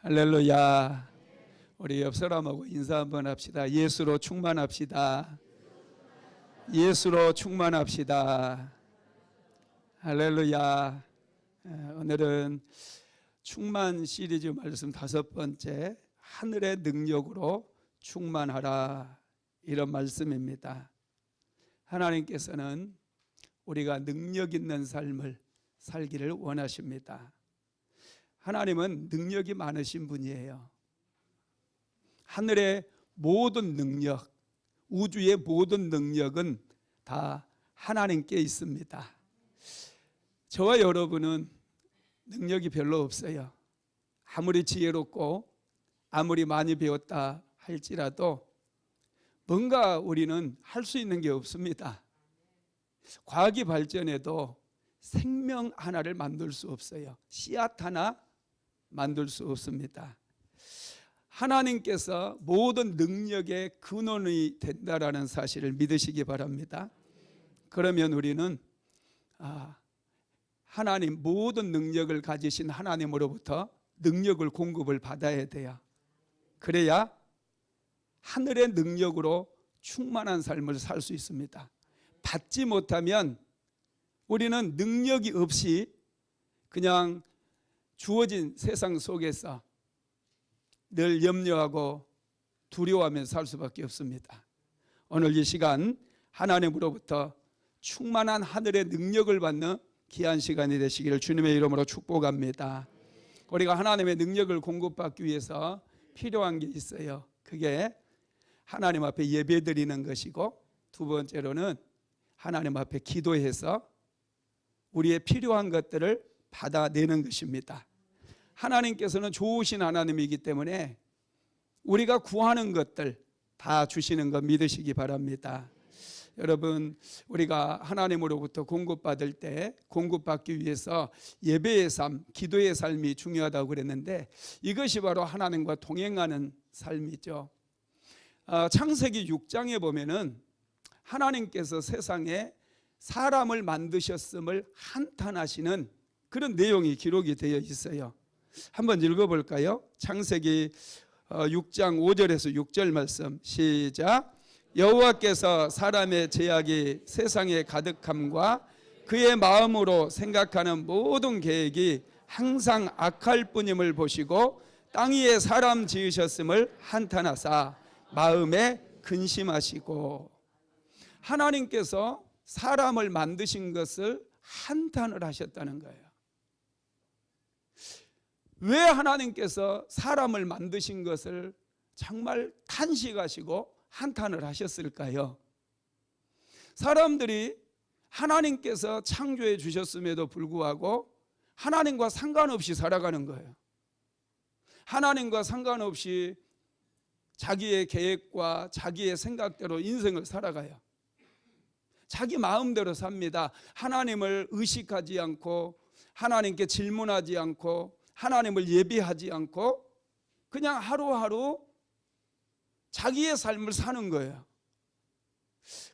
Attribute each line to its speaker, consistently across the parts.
Speaker 1: 할렐루야. 우리 옆 사람하고 인사 한번 합시다. 예수로 충만합시다. 예수로 충만합시다. 할렐루야. 오늘은 충만 시리즈 말씀 5번째, 하늘의 능력으로 충만하라, 이런 말씀입니다. 하나님께서는 우리가 능력 있는 삶을 살기를 원하십니다. 하나님은 능력이 많으신 분이에요. 하늘의 모든 능력, 우주의 모든 능력은 다 하나님께 있습니다. 저와 여러분은 능력이 별로 없어요. 아무리 지혜롭고 아무리 많이 배웠다 할지라도 뭔가 우리는 할 수 있는 게 없습니다. 과학이 발전해도 생명 하나를 만들 수 없어요. 씨앗 하나 만들 수 없습니다. 하나님께서 모든 능력의 근원이 된다라는 사실을 믿으시기 바랍니다. 그러면 우리는 하나님, 모든 능력을 가지신 하나님으로부터 능력을 공급을 받아야 돼요. 그래야 하늘의 능력으로 충만한 삶을 살 수 있습니다. 받지 못하면 우리는 능력이 없이 그냥 주어진 세상 속에서 늘 염려하고 두려워하며 살 수밖에 없습니다. 오늘 이 시간 하나님으로부터 충만한 하늘의 능력을 받는 귀한 시간이 되시기를 주님의 이름으로 축복합니다. 우리가 하나님의 능력을 공급받기 위해서 필요한 게 있어요. 그게 하나님 앞에 예배드리는 것이고, 두 번째로는 하나님 앞에 기도해서 우리의 필요한 것들을 받아내는 것입니다. 하나님께서는 좋으신 하나님이기 때문에 우리가 구하는 것들 다 주시는 거 믿으시기 바랍니다. 여러분, 우리가 하나님으로부터 공급받을 때 공급받기 위해서 예배의 삶, 기도의 삶이 중요하다고 그랬는데, 이것이 바로 하나님과 동행하는 삶이죠. 창세기 6장에 보면은 하나님께서 세상에 사람을 만드셨음을 한탄하시는 그런 내용이 기록이 되어 있어요. 한번 읽어볼까요? 창세기 6장 5절에서 6절 말씀 시작. 여호와께서 사람의 죄악이 세상에 가득함과 그의 마음으로 생각하는 모든 계획이 항상 악할 뿐임을 보시고 땅 위에 사람 지으셨음을 한탄하사 마음에 근심하시고. 하나님께서 사람을 만드신 것을 한탄을 하셨다는 거예요. 왜 하나님께서 사람을 만드신 것을 정말 탄식하시고 한탄을 하셨을까요? 사람들이 하나님께서 창조해 주셨음에도 불구하고 하나님과 상관없이 살아가는 거예요. 하나님과 상관없이 자기의 계획과 자기의 생각대로 인생을 살아가요. 자기 마음대로 삽니다. 하나님을 의식하지 않고, 하나님께 질문하지 않고, 하나님을 예비하지 않고 그냥 하루하루 자기의 삶을 사는 거예요.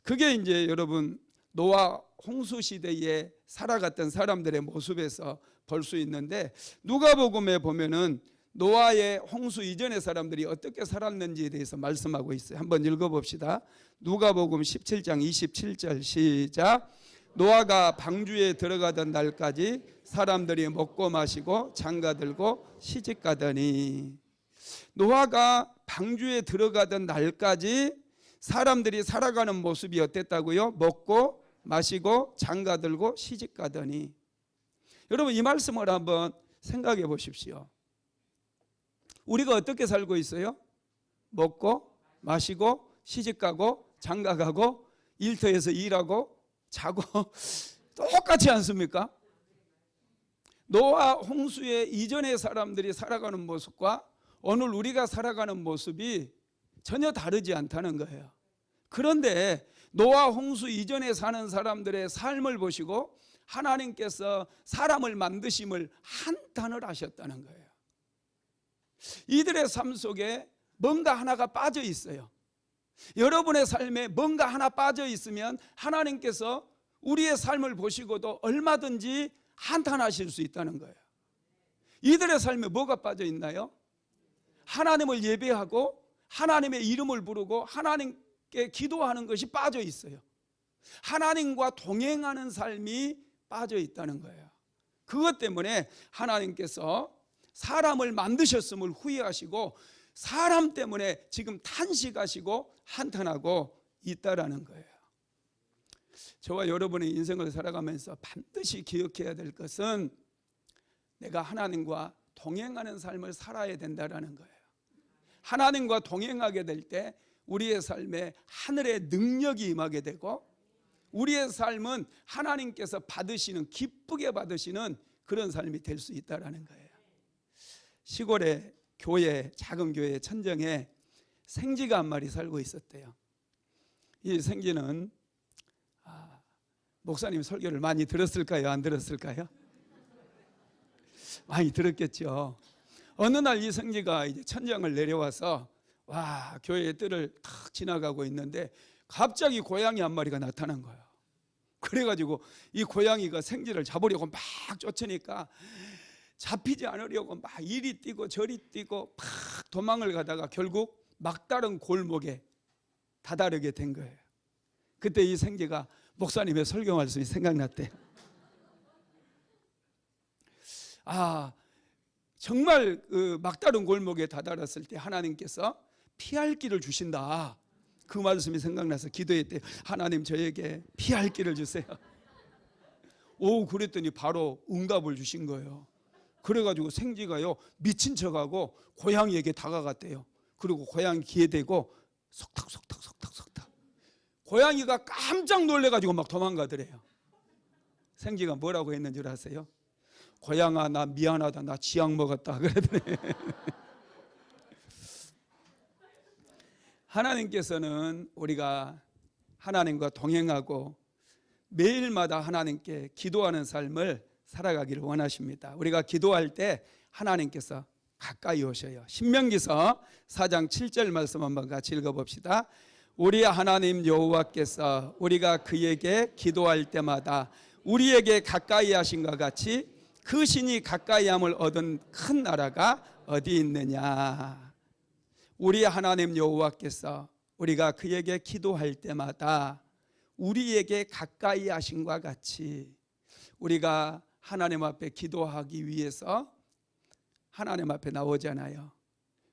Speaker 1: 그게 이제 여러분, 노아 홍수 시대에 살아갔던 사람들의 모습에서 볼 수 있는데, 누가복음에 보면은 노아의 홍수 이전의 사람들이 어떻게 살았는지에 대해서 말씀하고 있어요. 한번 읽어봅시다. 누가복음 17장 27절 시작. 노아가 방주에 들어가던 날까지 사람들이 먹고 마시고 장가들고 시집가더니. 노아가 방주에 들어가던 날까지 사람들이 살아가는 모습이 어땠다고요? 먹고 마시고 장가들고 시집가더니. 여러분, 이 말씀을 한번 생각해 보십시오. 우리가 어떻게 살고 있어요? 먹고 마시고 시집가고 장가가고 일터에서 일하고 자고 똑같지 않습니까? 노아 홍수의 이전의 사람들이 살아가는 모습과 오늘 우리가 살아가는 모습이 전혀 다르지 않다는 거예요. 그런데 노아 홍수 이전에 사는 사람들의 삶을 보시고 하나님께서 사람을 만드심을 한탄을 하셨다는 거예요. 이들의 삶 속에 뭔가 하나가 빠져 있어요. 여러분의 삶에 뭔가 하나 빠져 있으면 하나님께서 우리의 삶을 보시고도 얼마든지 한탄하실 수 있다는 거예요. 이들의 삶에 뭐가 빠져 있나요? 하나님을 예배하고 하나님의 이름을 부르고 하나님께 기도하는 것이 빠져 있어요. 하나님과 동행하는 삶이 빠져 있다는 거예요. 그것 때문에 하나님께서 사람을 만드셨음을 후회하시고 사람 때문에 지금 탄식하시고 한탄하고 있다라는 거예요. 저와 여러분의 인생을 살아가면서 반드시 기억해야 될 것은 내가 하나님과 동행하는 삶을 살아야 된다라는 거예요. 하나님과 동행하게 될 때 우리의 삶에 하늘의 능력이 임하게 되고 우리의 삶은 하나님께서 받으시는, 기쁘게 받으시는 그런 삶이 될 수 있다라는 거예요. 시골의 교회, 작은 교회 천정에 생쥐가 한 마리 살고 있었대요. 이 생쥐는 목사님 설교를 많이 들었을까요? 안 들었을까요? 많이 들었겠죠. 어느 날 이 생쥐가 이제 천장을 내려와서 교회의 뜰을 탁 지나가고 있는데 갑자기 고양이 한 마리가 나타난 거예요. 그래가지고 이 고양이가 생쥐를 잡으려고 막 쫓으니까 잡히지 않으려고 막 이리 뛰고 저리 뛰고 막 도망을 가다가 결국 막다른 골목에 다다르게 된 거예요. 그때 이 생쥐가 목사님의 설교 말씀이 생각났대요. 정말 그 막다른 골목에 다다랐을 때 하나님께서 피할 길을 주신다, 그 말씀이 생각나서 기도했대요. 하나님, 저에게 피할 길을 주세요. 그랬더니 바로 응답을 주신 거예요. 그래가지고 생쥐가요 미친 척하고 고양이에게 다가갔대요. 그리고 고양이 귀에 대고 속닥 고양이가 깜짝 놀래가지고 막 도망가더래요. 생쥐가 뭐라고 했는 줄 아세요? 고양아, 나 미안하다, 나 지약 먹었다 그러더니 하나님께서는 우리가 하나님과 동행하고 매일마다 하나님께 기도하는 삶을 살아가기를 원하십니다. 우리가 기도할 때 하나님께서 가까이 오셔요. 신명기서 4장 7절 말씀 한번 같이 읽어봅시다. 우리 하나님 여호와께서 우리가 그에게 기도할 때마다 우리에게 가까이 하신 것 같이 그 신이 가까이함을 얻은 큰 나라가 어디 있느냐. 우리 하나님 여호와께서 우리가 그에게 기도할 때마다 우리에게 가까이 하신과 같이 우리가 하나님 앞에 기도하기 위해서 하나님 앞에 나오잖아요.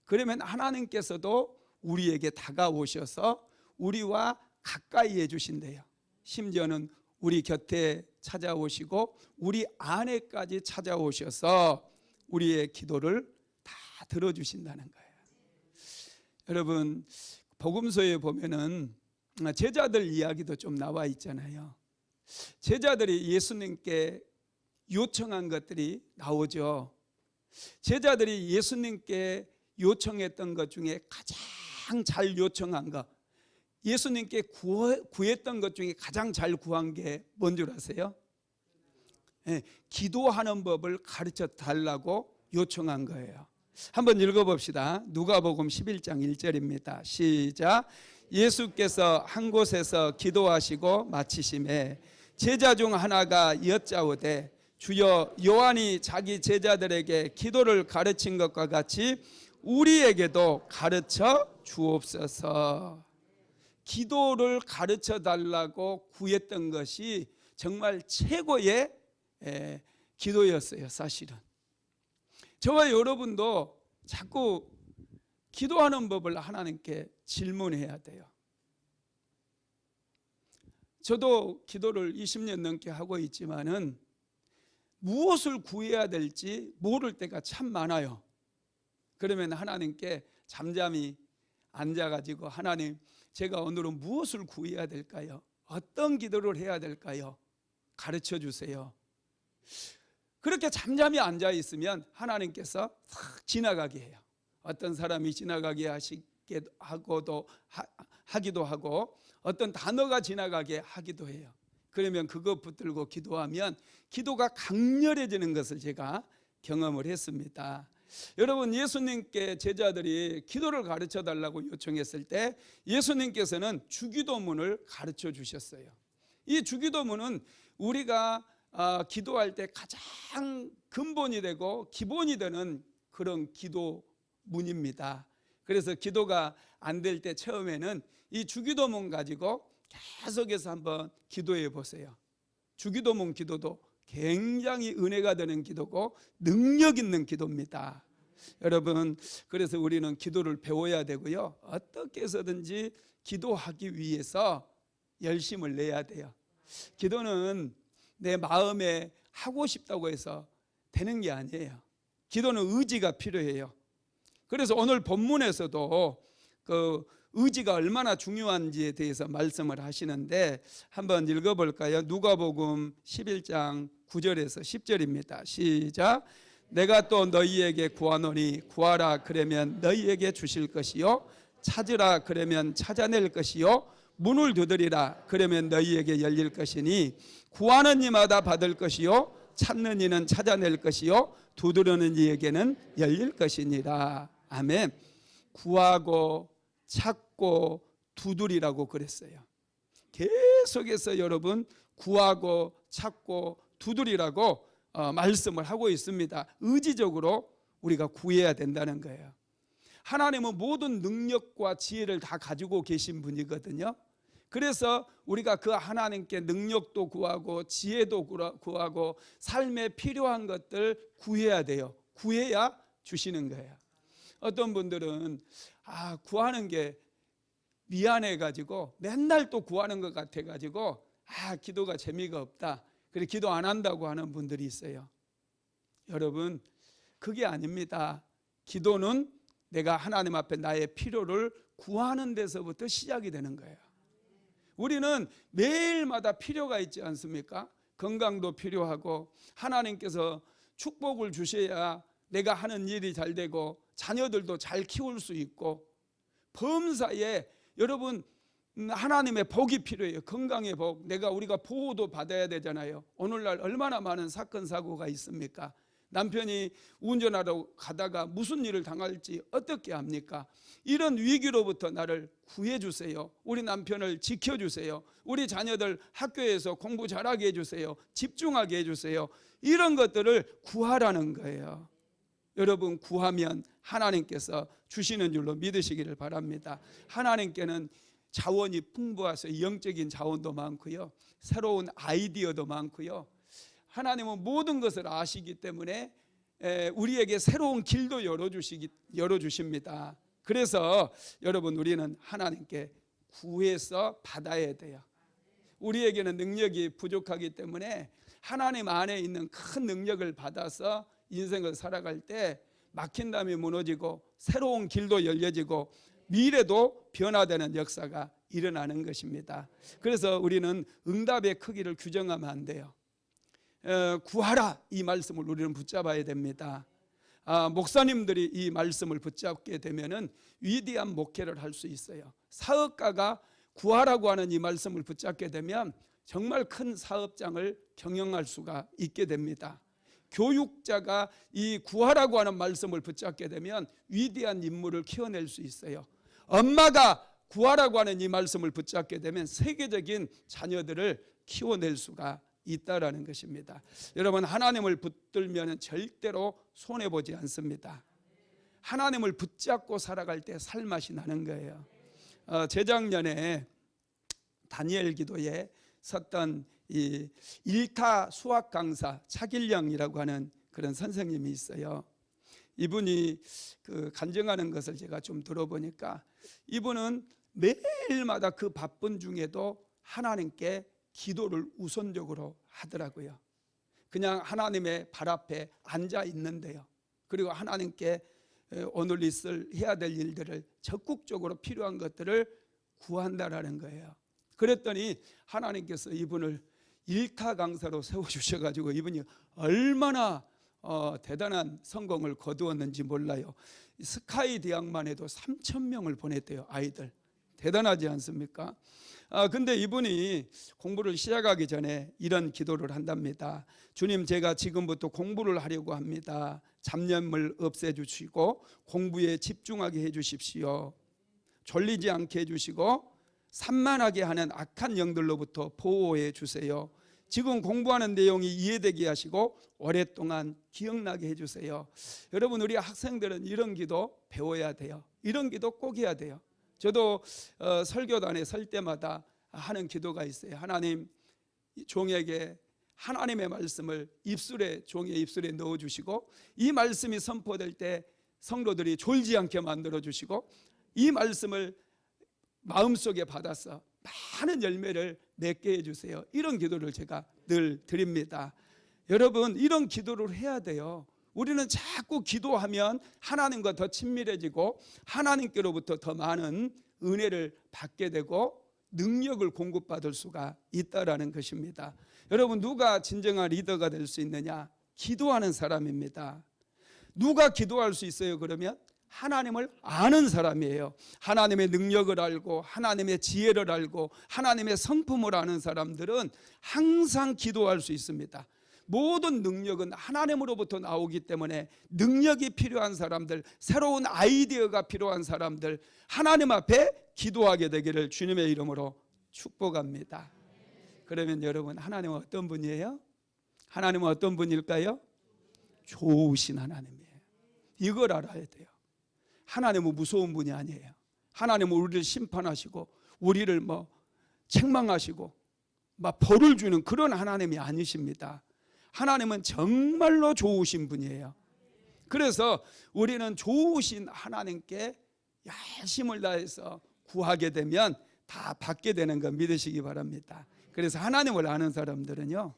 Speaker 1: 그러면 하나님께서도 우리에게 다가오셔서 우리와 가까이 해주신대요. 심지어는 우리 곁에 찾아오시고 우리 안에까지 찾아오셔서 우리의 기도를 다 들어주신다는 거예요. 여러분, 복음서에 보면은 제자들 이야기도 좀 나와 있잖아요. 제자들이 예수님께 요청한 것들이 나오죠. 제자들이 예수님께 요청했던 것 중에 가장 잘 요청한 것, 예수님께 구했던 것 중에 가장 잘 구한 게 뭔 줄 아세요? 기도하는 법을 가르쳐 달라고 요청한 거예요. 한번 읽어봅시다. 누가복음 11장 1절입니다. 시작. 예수께서 한 곳에서 기도하시고 마치심에 제자 중 하나가 여짜오되 주여, 요한이 자기 제자들에게 기도를 가르친 것과 같이 우리에게도 가르쳐 주옵소서. 기도를 가르쳐 달라고 구했던 것이 정말 최고의 기도였어요. 사실은 저와 여러분도 자꾸 기도하는 법을 하나님께 질문해야 돼요. 저도 기도를 20년 넘게 하고 있지만은 무엇을 구해야 될지 모를 때가 참 많아요. 그러면 하나님께 잠잠히 앉아가지고 하나님, 제가 오늘은 무엇을 구해야 될까요? 어떤 기도를 해야 될까요? 가르쳐 주세요. 그렇게 잠잠히 앉아 있으면 하나님께서 싹 지나가게 해요. 어떤 사람이 지나가게 하기도 하고 어떤 단어가 지나가게 하기도 해요. 그러면 그것 붙들고 기도하면 기도가 강렬해지는 것을 제가 경험을 했습니다. 여러분, 예수님께 제자들이 기도를 가르쳐 달라고 요청했을 때 예수님께서는 주기도문을 가르쳐 주셨어요. 이 주기도문은 우리가 기도할 때 가장 근본이 되고 기본이 되는 그런 기도 문입니다. 그래서 기도가 안 될 때 처음에는 이 주기도문 가지고 계속해서 한번 기도해 보세요. 주기도문 기도도 굉장히 은혜가 되는 기도고 능력 있는 기도입니다. 여러분, 그래서 우리는 기도를 배워야 되고요, 어떻게 해서든지 기도하기 위해서 열심을 내야 돼요. 기도는 내 마음에 하고 싶다고 해서 되는 게 아니에요. 기도는 의지가 필요해요. 그래서 오늘 본문에서도 그 의지가 얼마나 중요한지에 대해서 말씀을 하시는데 한번 읽어볼까요? 누가복음 11장 9절에서 10절입니다. 시작. 내가 또 너희에게 구하노니 구하라 그러면 너희에게 주실 것이요 찾으라 그러면 찾아낼 것이요 문을 두드리라 그러면 너희에게 열릴 것이니 구하는 이마다 받을 것이요 찾는 이는 찾아낼 것이요 두드리는 이에게는 열릴 것이니라. 아멘. 구하고 찾고 두드리라고 그랬어요. 계속해서 여러분 구하고 찾고 두드리라고 말씀을 하고 있습니다. 의지적으로 우리가 구해야 된다는 거예요. 하나님은 모든 능력과 지혜를 다 가지고 계신 분이거든요. 그래서 우리가 그 하나님께 능력도 구하고 지혜도 구하고 삶에 필요한 것들 구해야 돼요. 구해야 주시는 거예요. 어떤 분들은 구하는 게 미안해 가지고 맨날 또 구하는 것 같아 가지고 기도가 재미가 없다, 그래 기도 안 한다고 하는 분들이 있어요. 여러분, 그게 아닙니다. 기도는 내가 하나님 앞에 나의 필요를 구하는 데서부터 시작이 되는 거예요. 우리는 매일마다 필요가 있지 않습니까? 건강도 필요하고 하나님께서 축복을 주셔야 내가 하는 일이 잘 되고 자녀들도 잘 키울 수 있고, 범사에 여러분 하나님의 복이 필요해요. 건강의 복, 우리가 보호도 받아야 되잖아요. 오늘날 얼마나 많은 사건 사고가 있습니까? 남편이 운전하러 가다가 무슨 일을 당할지 어떻게 합니까? 이런 위기로부터 나를 구해주세요. 우리 남편을 지켜주세요. 우리 자녀들 학교에서 공부 잘하게 해주세요. 집중하게 해주세요. 이런 것들을 구하라는 거예요. 여러분, 구하면 하나님께서 주시는 줄로 믿으시기를 바랍니다. 하나님께는 자원이 풍부하셔서 영적인 자원도 많고요, 새로운 아이디어도 많고요, 하나님은 모든 것을 아시기 때문에 우리에게 새로운 길도 열어주십니다. 그래서 여러분, 우리는 하나님께 구해서 받아야 돼요. 우리에게는 능력이 부족하기 때문에 하나님 안에 있는 큰 능력을 받아서 인생을 살아갈 때 막힌 담이 무너지고 새로운 길도 열려지고 미래도 변화되는 역사가 일어나는 것입니다. 그래서 우리는 응답의 크기를 규정하면 안 돼요. 구하라, 이 말씀을 우리는 붙잡아야 됩니다. 목사님들이 이 말씀을 붙잡게 되면은 위대한 목회를 할 수 있어요. 사업가가 구하라고 하는 이 말씀을 붙잡게 되면 정말 큰 사업장을 경영할 수가 있게 됩니다. 교육자가 이 구하라고 하는 말씀을 붙잡게 되면 위대한 인물을 키워낼 수 있어요. 엄마가 구하라고 하는 이 말씀을 붙잡게 되면 세계적인 자녀들을 키워낼 수가 있다라는 것입니다. 여러분, 하나님을 붙들면 절대로 손해보지 않습니다. 하나님을 붙잡고 살아갈 때 살맛이 나는 거예요. 재작년에 다니엘 기도에 섰던 이 일타 수학 강사 차길령이라고 하는 그런 선생님이 있어요. 이분이 그 간증하는 것을 제가 좀 들어보니까 이분은 매일마다 그 바쁜 중에도 하나님께 기도를 우선적으로 하더라고요. 그냥 하나님의 발 앞에 앉아 있는데요, 그리고 하나님께 오늘 해야 될 일들을 적극적으로 필요한 것들을 구한다라는 거예요. 그랬더니 하나님께서 이분을 일타 강사로 세워주셔가지고 이분이 얼마나 대단한 성공을 거두었는지 몰라요. 스카이 대학만 해도 3,000명을 보냈대요, 아이들. 대단하지 않습니까? 근데 이분이 공부를 시작하기 전에 이런 기도를 한답니다. 주님, 제가 지금부터 공부를 하려고 합니다. 잡념을 없애주시고 공부에 집중하게 해주십시오. 졸리지 않게 해주시고 산만하게 하는 악한 영들로부터 보호해 주세요. 지금 공부하는 내용이 이해되게 하시고 오랫동안 기억나게 해주세요. 여러분, 우리 학생들은 이런 기도 배워야 돼요. 이런 기도 꼭 해야 돼요. 저도 설교단에 설 때마다 하는 기도가 있어요. 하나님, 종에게 하나님의 말씀을 종의 입술에 넣어주시고, 이 말씀이 선포될 때 성도들이 졸지 않게 만들어주시고, 이 말씀을 마음속에 받아서 많은 열매를 맺게 해주세요. 이런 기도를 제가 늘 드립니다. 여러분, 이런 기도를 해야 돼요. 우리는 자꾸 기도하면 하나님과 더 친밀해지고 하나님께로부터 더 많은 은혜를 받게 되고 능력을 공급받을 수가 있다라는 것입니다. 여러분, 누가 진정한 리더가 될 수 있느냐? 기도하는 사람입니다. 누가 기도할 수 있어요? 그러면 하나님을 아는 사람이에요. 하나님의 능력을 알고 하나님의 지혜를 알고 하나님의 성품을 아는 사람들은 항상 기도할 수 있습니다. 모든 능력은 하나님으로부터 나오기 때문에 능력이 필요한 사람들, 새로운 아이디어가 필요한 사람들, 하나님 앞에 기도하게 되기를 주님의 이름으로 축복합니다. 그러면 여러분, 하나님은 어떤 분이에요? 하나님은 어떤 분일까요? 좋으신 하나님이에요. 이걸 알아야 돼요. 하나님은 무서운 분이 아니에요. 하나님은 우리를 심판하시고 우리를 책망하시고 벌을 주는 그런 하나님이 아니십니다. 하나님은 정말로 좋으신 분이에요. 그래서 우리는 좋으신 하나님께 열심을 다해서 구하게 되면 다 받게 되는 거 믿으시기 바랍니다. 그래서 하나님을 아는 사람들은요,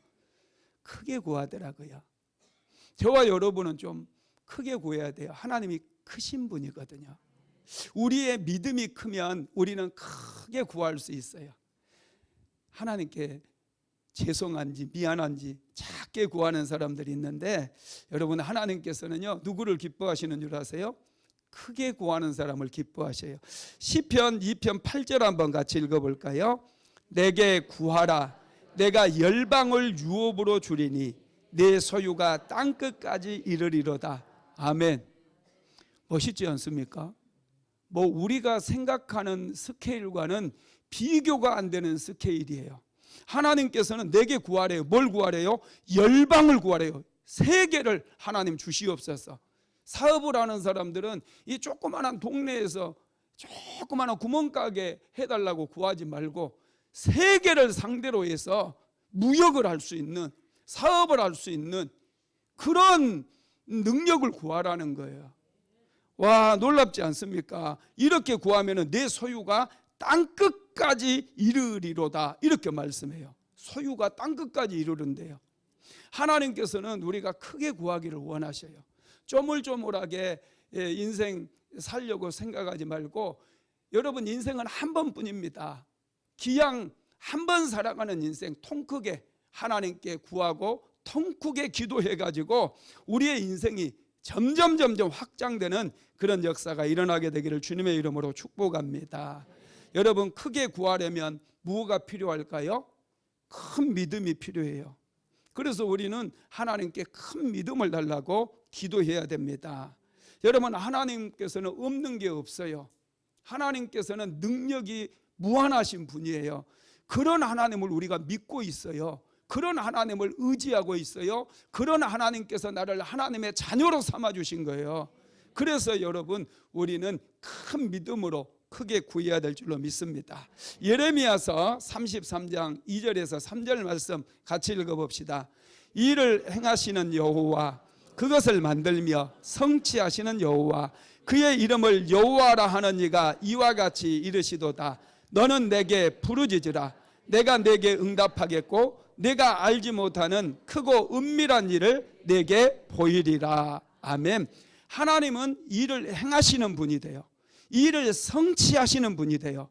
Speaker 1: 크게 구하더라고요. 저와 여러분은 좀 크게 구해야 돼요. 하나님이 크신 분이거든요. 우리의 믿음이 크면 우리는 크게 구할 수 있어요. 하나님께 죄송한지 미안한지 작게 구하는 사람들이 있는데, 여러분, 하나님께서는요, 누구를 기뻐하시는 줄 아세요? 크게 구하는 사람을 기뻐하셔요. 시편 2편 8절 한번 같이 읽어볼까요? 내게 구하라. 내가 열방을 유업으로 주리니 내 소유가 땅끝까지 이르리로다. 아멘. 멋있지 않습니까? 우리가 생각하는 스케일과는 비교가 안 되는 스케일이에요. 하나님께서는 내게 구하래요. 뭘 구하래요? 열방을 구하래요. 세계를 하나님 주시옵소서. 사업을 하는 사람들은 이 조그마한 동네에서 조그마한 구멍가게 해달라고 구하지 말고 세계를 상대로 해서 무역을 할 수 있는, 사업을 할 수 있는 그런 능력을 구하라는 거예요. 와, 놀랍지 않습니까? 이렇게 구하면 내 소유가 땅끝까지 이르리로다, 이렇게 말씀해요. 소유가 땅끝까지 이르른대요. 하나님께서는 우리가 크게 구하기를 원하셔요. 쪼물쪼물하게 인생 살려고 생각하지 말고, 여러분, 인생은 한 번뿐입니다. 기양 한 번 살아가는 인생, 통 크게 하나님께 구하고 통 크게 기도해가지고 우리의 인생이 점점 확장되는 그런 역사가 일어나게 되기를 주님의 이름으로 축복합니다. 여러분, 크게 구하려면 무엇가 필요할까요? 큰 믿음이 필요해요. 그래서 우리는 하나님께 큰 믿음을 달라고 기도해야 됩니다. 여러분, 하나님께서는 없는 게 없어요. 하나님께서는 능력이 무한하신 분이에요. 그런 하나님을 우리가 믿고 있어요. 그런 하나님을 의지하고 있어요. 그런 하나님께서 나를 하나님의 자녀로 삼아주신 거예요. 그래서 여러분, 우리는 큰 믿음으로 크게 구해야 될 줄로 믿습니다. 예레미야서 33장 2절에서 3절 말씀 같이 읽어봅시다. 이를 행하시는 여호와, 그것을 만들며 성취하시는 여호와, 그의 이름을 여호와라 하는 이가 이와 같이 이르시도다. 너는 내게 부르짖으라. 내가 내게 응답하겠고 내가 알지 못하는 크고 은밀한 일을 내게 보이리라. 아멘. 하나님은 일을 행하시는 분이 돼요. 일을 성취하시는 분이 돼요.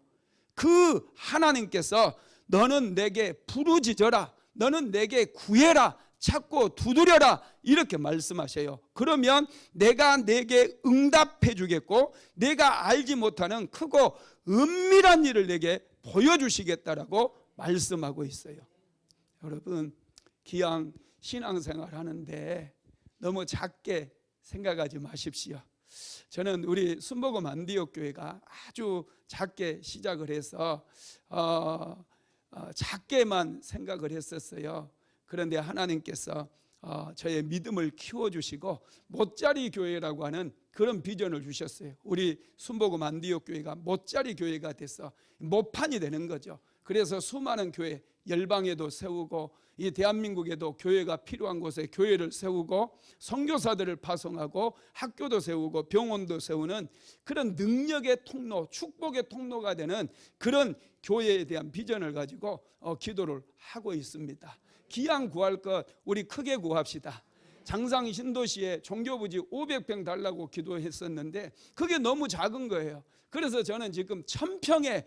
Speaker 1: 그 하나님께서 너는 내게 부르짖어라, 너는 내게 구해라, 찾고 두드려라, 이렇게 말씀하셔요. 그러면 내가 내게 응답해 주겠고 내가 알지 못하는 크고 은밀한 일을 내게 보여주시겠다라고 말씀하고 있어요. 여러분, 기양 신앙생활 하는데 너무 작게 생각하지 마십시오. 저는 우리 순복음 안디옥 교회가 아주 작게 시작을 해서 작게만 생각을 했었어요. 그런데 하나님께서 저의 믿음을 키워주시고 못자리 교회라고 하는 그런 비전을 주셨어요. 우리 순복음 안디옥 교회가 못자리 교회가 돼서 못판이 되는 거죠. 그래서 수많은 교회, 열방에도 세우고 이 대한민국에도 교회가 필요한 곳에 교회를 세우고 선교사들을 파송하고 학교도 세우고 병원도 세우는 그런 능력의 통로, 축복의 통로가 되는 그런 교회에 대한 비전을 가지고 기도를 하고 있습니다. 기양 구할 것 우리 크게 구합시다. 장상 신도시에 종교부지 500평 달라고 기도했었는데 그게 너무 작은 거예요. 그래서 저는 지금 1000평의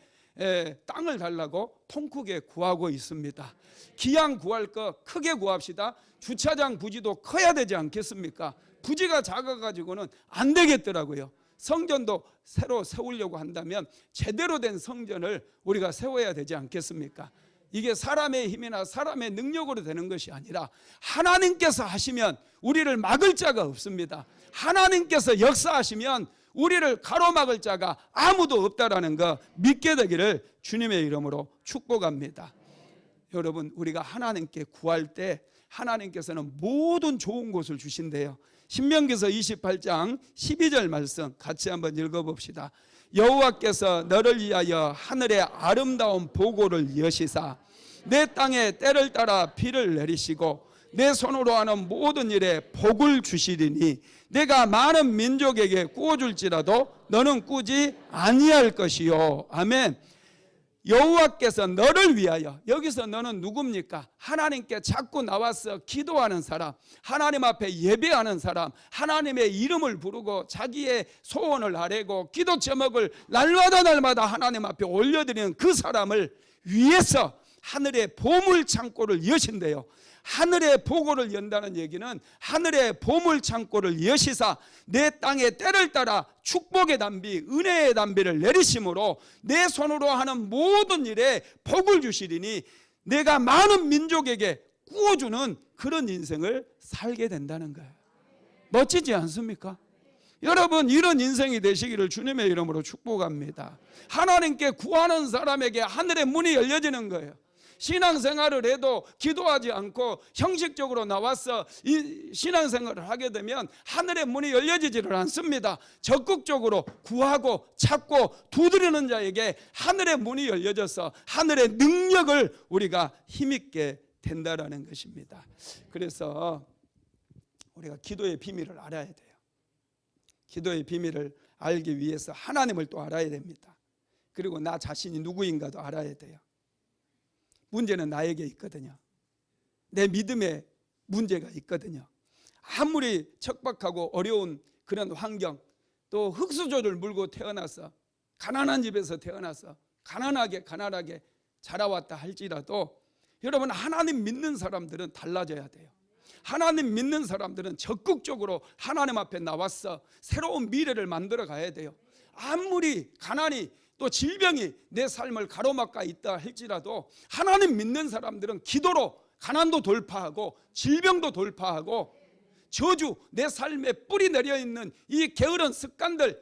Speaker 1: 땅을 달라고 통크게 구하고 있습니다. 기양 구할 것 크게 구합시다. 주차장 부지도 커야 되지 않겠습니까? 부지가 작아가지고는 안 되겠더라고요. 성전도 새로 세우려고 한다면 제대로 된 성전을 우리가 세워야 되지 않겠습니까? 이게 사람의 힘이나 사람의 능력으로 되는 것이 아니라 하나님께서 하시면 우리를 막을 자가 없습니다. 하나님께서 역사하시면 우리를 가로막을 자가 아무도 없다라는 거 믿게 되기를 주님의 이름으로 축복합니다. 여러분, 우리가 하나님께 구할 때 하나님께서는 모든 좋은 것을 주신대요. 신명기서 28장 12절 말씀 같이 한번 읽어봅시다. 여호와께서 너를 위하여 하늘의 아름다운 보고를 여시사 내 땅에 때를 따라 비를 내리시고 내 손으로 하는 모든 일에 복을 주시리니 내가 많은 민족에게 구워줄지라도 너는 꾸지 아니할 것이요. 아멘. 여호와께서 너를 위하여, 여기서 너는 누굽니까? 하나님께 자꾸 나와서 기도하는 사람, 하나님 앞에 예배하는 사람, 하나님의 이름을 부르고 자기의 소원을 아뢰고 기도 제목을 날마다 하나님 앞에 올려드리는 그 사람을 위해서 하늘의 보물 창고를 여신대요. 하늘의 보고를 연다는 얘기는 하늘의 보물 창고를 여시사 내 땅에 때를 따라 축복의 담비, 은혜의 담비를 내리심으로 내 손으로 하는 모든 일에 복을 주시리니 내가 많은 민족에게 구워주는 그런 인생을 살게 된다는 거예요. 멋지지 않습니까? 여러분, 이런 인생이 되시기를 주님의 이름으로 축복합니다. 하나님께 구하는 사람에게 하늘의 문이 열려지는 거예요. 신앙생활을 해도 기도하지 않고 형식적으로 나와서 이 신앙생활을 하게 되면 하늘의 문이 열려지지를 않습니다. 적극적으로 구하고 찾고 두드리는 자에게 하늘의 문이 열려져서 하늘의 능력을 우리가 힘있게 된다라는 것입니다. 그래서 우리가 기도의 비밀을 알아야 돼요. 기도의 비밀을 알기 위해서 하나님을 또 알아야 됩니다. 그리고 나 자신이 누구인가도 알아야 돼요. 문제는 나에게 있거든요. 내 믿음에 문제가 있거든요. 아무리 척박하고 어려운 그런 환경, 또 흙수저를 물고 태어나서 가난한 집에서 태어나서 가난하게 자라왔다 할지라도 여러분, 하나님 믿는 사람들은 달라져야 돼요. 하나님 믿는 사람들은 적극적으로 하나님 앞에 나와서 새로운 미래를 만들어 가야 돼요. 아무리 가난이 또 질병이 내 삶을 가로막아 있다 할지라도 하나님 믿는 사람들은 기도로 가난도 돌파하고 질병도 돌파하고 저주, 내 삶에 뿌리 내려있는 이 게으른 습관들,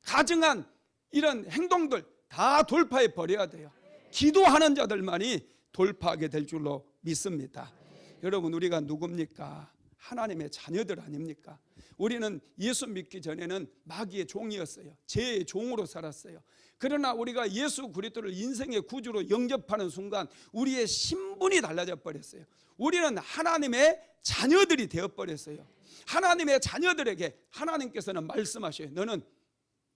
Speaker 1: 가증한 이런 행동들 다 돌파해 버려야 돼요. 기도하는 자들만이 돌파하게 될 줄로 믿습니다. 여러분, 우리가 누굽니까? 하나님의 자녀들 아닙니까? 우리는 예수 믿기 전에는 마귀의 종이었어요. 죄의 종으로 살았어요. 그러나 우리가 예수 그리스도를 인생의 구주로 영접하는 순간 우리의 신분이 달라져 버렸어요. 우리는 하나님의 자녀들이 되어 버렸어요. 하나님의 자녀들에게 하나님께서는 말씀하셔요. 너는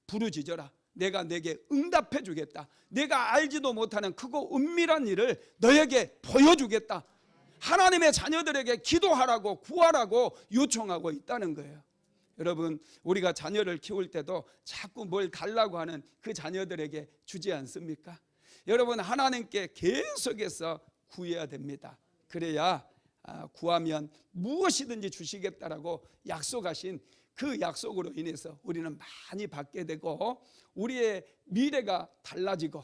Speaker 1: 부르짖어라. 내가 내게 응답해 주겠다. 내가 알지도 못하는 크고 은밀한 일을 너에게 보여주겠다. 하나님의 자녀들에게 기도하라고 구하라고 요청하고 있다는 거예요. 여러분, 우리가 자녀를 키울 때도 자꾸 뭘 달라고 하는 그 자녀들에게 주지 않습니까? 여러분, 하나님께 계속해서 구해야 됩니다. 그래야 구하면 무엇이든지 주시겠다라고 약속하신 그 약속으로 인해서 우리는 많이 받게 되고 우리의 미래가 달라지고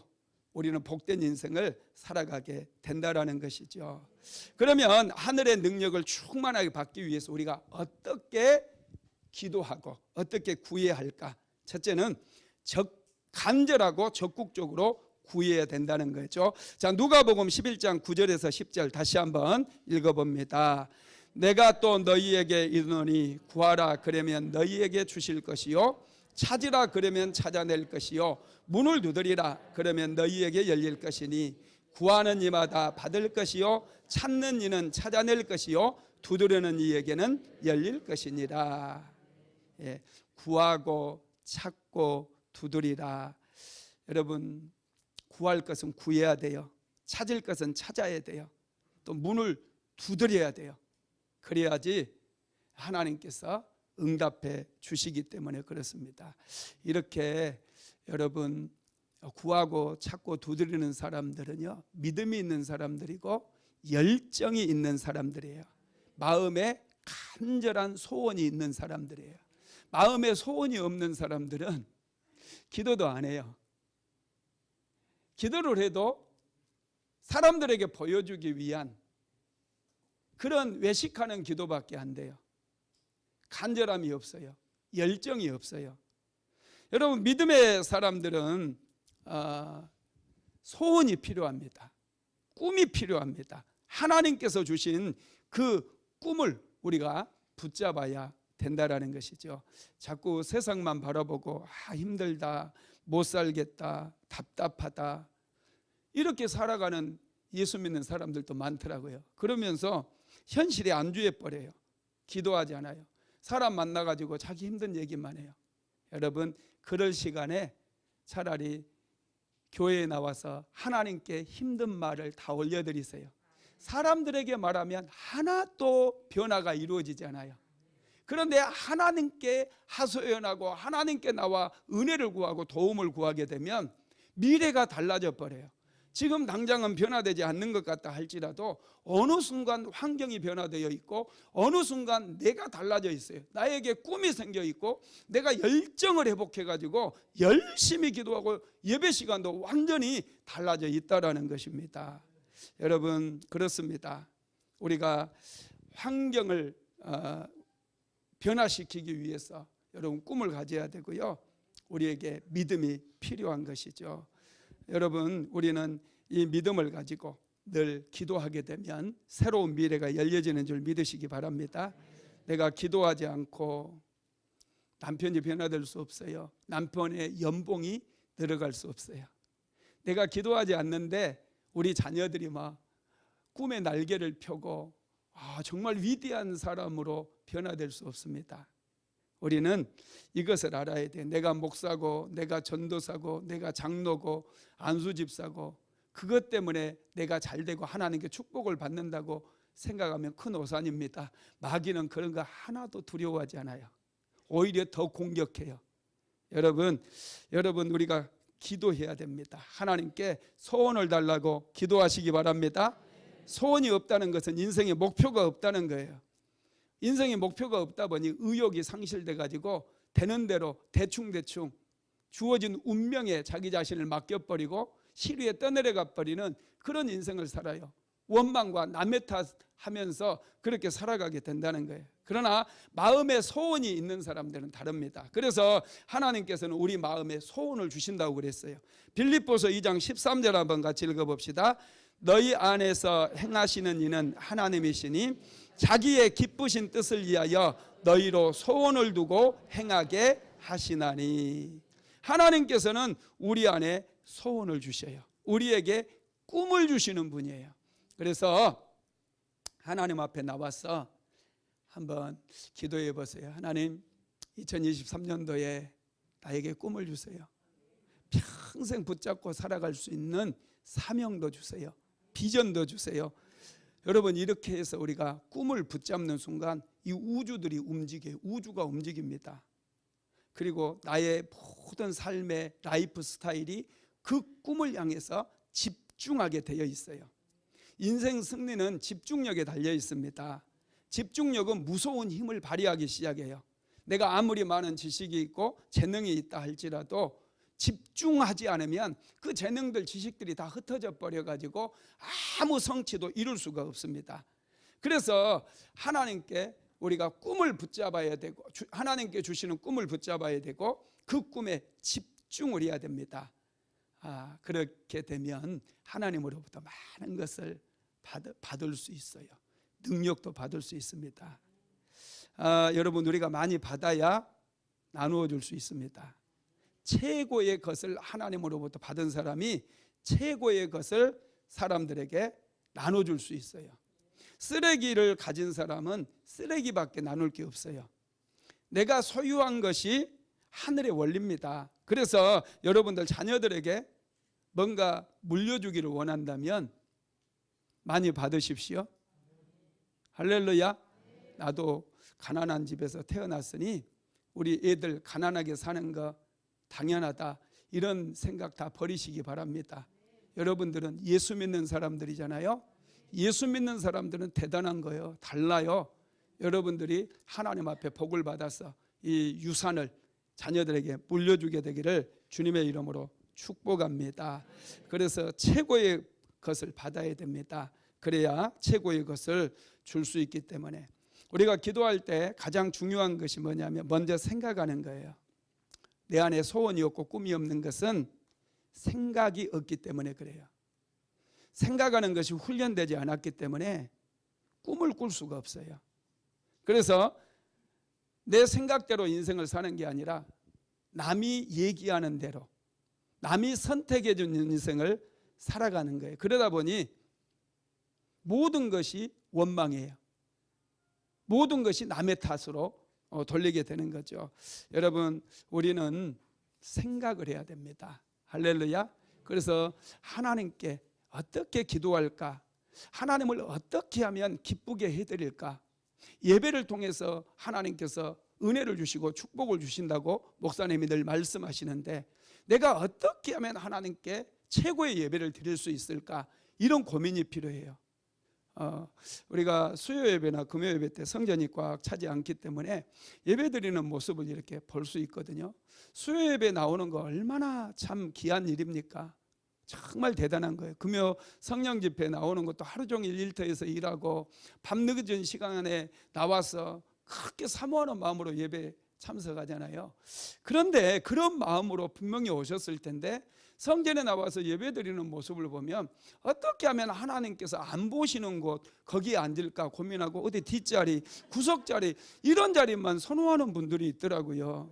Speaker 1: 우리는 복된 인생을 살아가게 된다라는 것이죠. 그러면 하늘의 능력을 충만하게 받기 위해서 우리가 어떻게 기도하고 어떻게 구해야 할까? 첫째는 간절하고 적극적으로 구해야 된다는 거죠. 자, 누가복음 11장 9절에서 10절 다시 한번 읽어봅니다. 내가 또 너희에게 이르노니 구하라 그러면 너희에게 주실 것이요 찾으라 그러면 찾아낼 것이요 문을 두드리라 그러면 너희에게 열릴 것이니 구하는 이마다 받을 것이요 찾는 이는 찾아낼 것이요 두드리는 이에게는 열릴 것이니라. 예, 구하고 찾고 두드리라. 여러분, 구할 것은 구해야 돼요. 찾을 것은 찾아야 돼요. 또 문을 두드려야 돼요. 그래야지 하나님께서 응답해 주시기 때문에 그렇습니다. 이렇게 여러분 구하고 찾고 두드리는 사람들은요, 믿음이 있는 사람들이고 열정이 있는 사람들이에요. 마음에 간절한 소원이 있는 사람들이에요. 마음에 소원이 없는 사람들은 기도도 안 해요. 기도를 해도 사람들에게 보여주기 위한 그런 외식하는 기도밖에 안 돼요. 간절함이 없어요. 열정이 없어요. 여러분, 믿음의 사람들은 소원이 필요합니다. 꿈이 필요합니다. 하나님께서 주신 그 꿈을 우리가 붙잡아야 된다라는 것이죠. 자꾸 세상만 바라보고 힘들다, 못 살겠다, 답답하다 이렇게 살아가는 예수 믿는 사람들도 많더라고요. 그러면서 현실에 안주해 버려요. 기도하지 않아요. 사람 만나가지고 자기 힘든 얘기만 해요. 여러분, 그럴 시간에 차라리 교회에 나와서 하나님께 힘든 말을 다 올려드리세요. 사람들에게 말하면 하나도 변화가 이루어지지 않아요. 그런데 하나님께 하소연하고 하나님께 나와 은혜를 구하고 도움을 구하게 되면 미래가 달라져 버려요. 지금 당장은 변화되지 않는 것 같다 할지라도 어느 순간 환경이 변화되어 있고 어느 순간 내가 달라져 있어요. 나에게 꿈이 생겨 있고 내가 열정을 회복해가지고 열심히 기도하고 예배 시간도 완전히 달라져 있다라는 것입니다. 여러분, 그렇습니다. 우리가 환경을 변화시키기 위해서 여러분 꿈을 가져야 되고요. 우리에게 믿음이 필요한 것이죠. 여러분, 우리는 이 믿음을 가지고 늘 기도하게 되면 새로운 미래가 열려지는 줄 믿으시기 바랍니다. 내가 기도하지 않고 남편이 변화될 수 없어요. 남편의 연봉이 늘어갈 수 없어요. 내가 기도하지 않는데 우리 자녀들이 막 꿈의 날개를 펴고 정말 위대한 사람으로 변화될 수 없습니다. 우리는 이것을 알아야 돼. 내가 목사고 내가 전도사고 내가 장로고 안수집사고 그것 때문에 내가 잘되고 하나님께 축복을 받는다고 생각하면 큰 오산입니다. 마귀는 그런 거 하나도 두려워하지 않아요. 오히려 더 공격해요. 여러분 우리가 기도해야 됩니다. 하나님께 소원을 달라고 기도하시기 바랍니다. 소원이 없다는 것은 인생의 목표가 없다는 거예요. 인생의 목표가 없다 보니 의욕이 상실돼 가지고 되는 대로 대충 주어진 운명에 자기 자신을 맡겨버리고 시류에 떠내려가 버리는 그런 인생을 살아요. 원망과 남의 탓하면서 그렇게 살아가게 된다는 거예요. 그러나 마음에 소원이 있는 사람들은 다릅니다. 그래서 하나님께서는 우리 마음에 소원을 주신다고 그랬어요. 빌립보서 2장 13절 한번 같이 읽어봅시다. 너희 안에서 행하시는 이는 하나님이시니 자기의 기쁘신 뜻을 위하여 너희로 소원을 두고 행하게 하시나니. 하나님께서는 우리 안에 소원을 주셔요. 우리에게 꿈을 주시는 분이에요. 그래서 하나님 앞에 나와서 한번 기도해 보세요. 하나님, 2023년도에 나에게 꿈을 주세요. 평생 붙잡고 살아갈 수 있는 사명도 주세요. 비전도 주세요. 여러분, 이렇게 해서 우리가 꿈을 붙잡는 순간 이 우주들이 움직여요. 우주가 움직입니다. 그리고 나의 모든 삶의 라이프 스타일이 그 꿈을 향해서 집중하게 되어 있어요. 인생 승리는 집중력에 달려 있습니다. 집중력은 무서운 힘을 발휘하기 시작해요. 내가 아무리 많은 지식이 있고 재능이 있다 할지라도 집중하지 않으면 그 재능들, 지식들이 다 흩어져 버려가지고 아무 성취도 이룰 수가 없습니다. 그래서 하나님께 우리가 꿈을 붙잡아야 되고, 하나님께 주시는 꿈을 붙잡아야 되고 그 꿈에 집중을 해야 됩니다. 그렇게 되면 하나님으로부터 많은 것을 받을 수 있어요. 능력도 받을 수 있습니다. 여러분, 우리가 많이 받아야 나누어 줄 수 있습니다. 최고의 것을 하나님으로부터 받은 사람이 최고의 것을 사람들에게 나눠줄 수 있어요. 쓰레기를 가진 사람은 쓰레기밖에 나눌 게 없어요. 내가 소유한 것이 하늘의 원리입니다. 그래서 여러분들 자녀들에게 뭔가 물려주기를 원한다면 많이 받으십시오. 할렐루야. 나도 가난한 집에서 태어났으니 우리 애들 가난하게 사는 거 당연하다, 이런 생각 다 버리시기 바랍니다. 여러분들은 예수 믿는 사람들이잖아요. 예수 믿는 사람들은 대단한 거예요. 달라요. 여러분들이 하나님 앞에 복을 받아서 이 유산을 자녀들에게 물려주게 되기를 주님의 이름으로 축복합니다. 그래서 최고의 것을 받아야 됩니다. 그래야 최고의 것을 줄 수 있기 때문에 우리가 기도할 때 가장 중요한 것이 뭐냐면 먼저 생각하는 거예요. 내 안에 소원이 없고 꿈이 없는 것은 생각이 없기 때문에 그래요. 생각하는 것이 훈련되지 않았기 때문에 꿈을 꿀 수가 없어요. 그래서 내 생각대로 인생을 사는 게 아니라 남이 얘기하는 대로, 남이 선택해 준 인생을 살아가는 거예요. 그러다 보니 모든 것이 원망이에요. 모든 것이 남의 탓으로 돌리게 되는 거죠. 여러분, 우리는 생각을 해야 됩니다. 할렐루야. 그래서 하나님께 어떻게 기도할까? 하나님을 어떻게 하면 기쁘게 해드릴까? 예배를 통해서 하나님께서 은혜를 주시고 축복을 주신다고 목사님이 늘 말씀하시는데, 내가 어떻게 하면 하나님께 최고의 예배를 드릴 수 있을까? 이런 고민이 필요해요. 우리가 수요 예배나 금요 예배 때 성전이 꽉 차지 않기 때문에 예배 드리는 모습을 이렇게 볼 수 있거든요. 수요 예배 나오는 거 얼마나 참 귀한 일입니까? 정말 대단한 거예요. 금요 성령 집회 나오는 것도 하루 종일 일터에서 일하고 밤늦은 시간에 나와서 그렇게 사모하는 마음으로 예배 참석하잖아요. 그런데 그런 마음으로 분명히 오셨을 텐데 성전에 나와서 예배드리는 모습을 보면 어떻게 하면 하나님께서 안 보시는 곳 거기에 앉을까 고민하고 어디 뒷자리, 구석자리 이런 자리만 선호하는 분들이 있더라고요.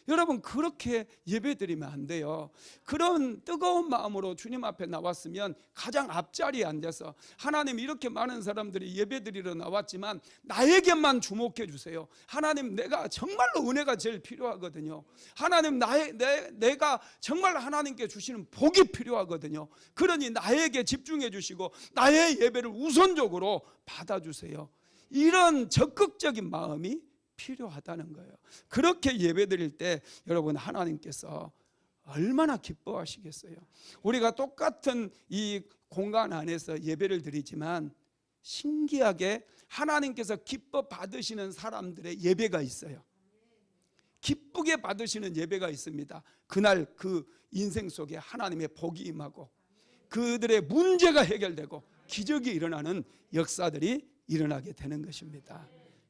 Speaker 1: 여러분, 그렇게 예배드리면 안 돼요. 그런 뜨거운 마음으로 주님 앞에 나왔으면 가장 앞자리에 앉아서 하나님, 이렇게 많은 사람들이 예배드리러 나왔지만 나에게만 주목해 주세요. 하나님, 내가 정말로 은혜가 제일 필요하거든요. 하나님, 내가 정말 하나님께 주시는 복이 필요하거든요. 그러니 나에게 집중해 주시고 나의 예배를 우선적으로 받아주세요. 이런 적극적인 마음이 필요하다는 거예요. 그렇게 예배드릴 때 여러분, 하나님께서 얼마나 기뻐하시겠어요. 우리가 똑같은 이 공간 안에서 예배를 드리지만 신기하게 하나님께서 기뻐 받으시는 사람들의 예배가 있어요. 기쁘게 받으시는 예배가 있습니다. 그날 그 인생 속에 하나님의 복이 임하고 그들의 문제가 해결되고 기적이 일어나는 역사들이 일어나게 되는 것입니다.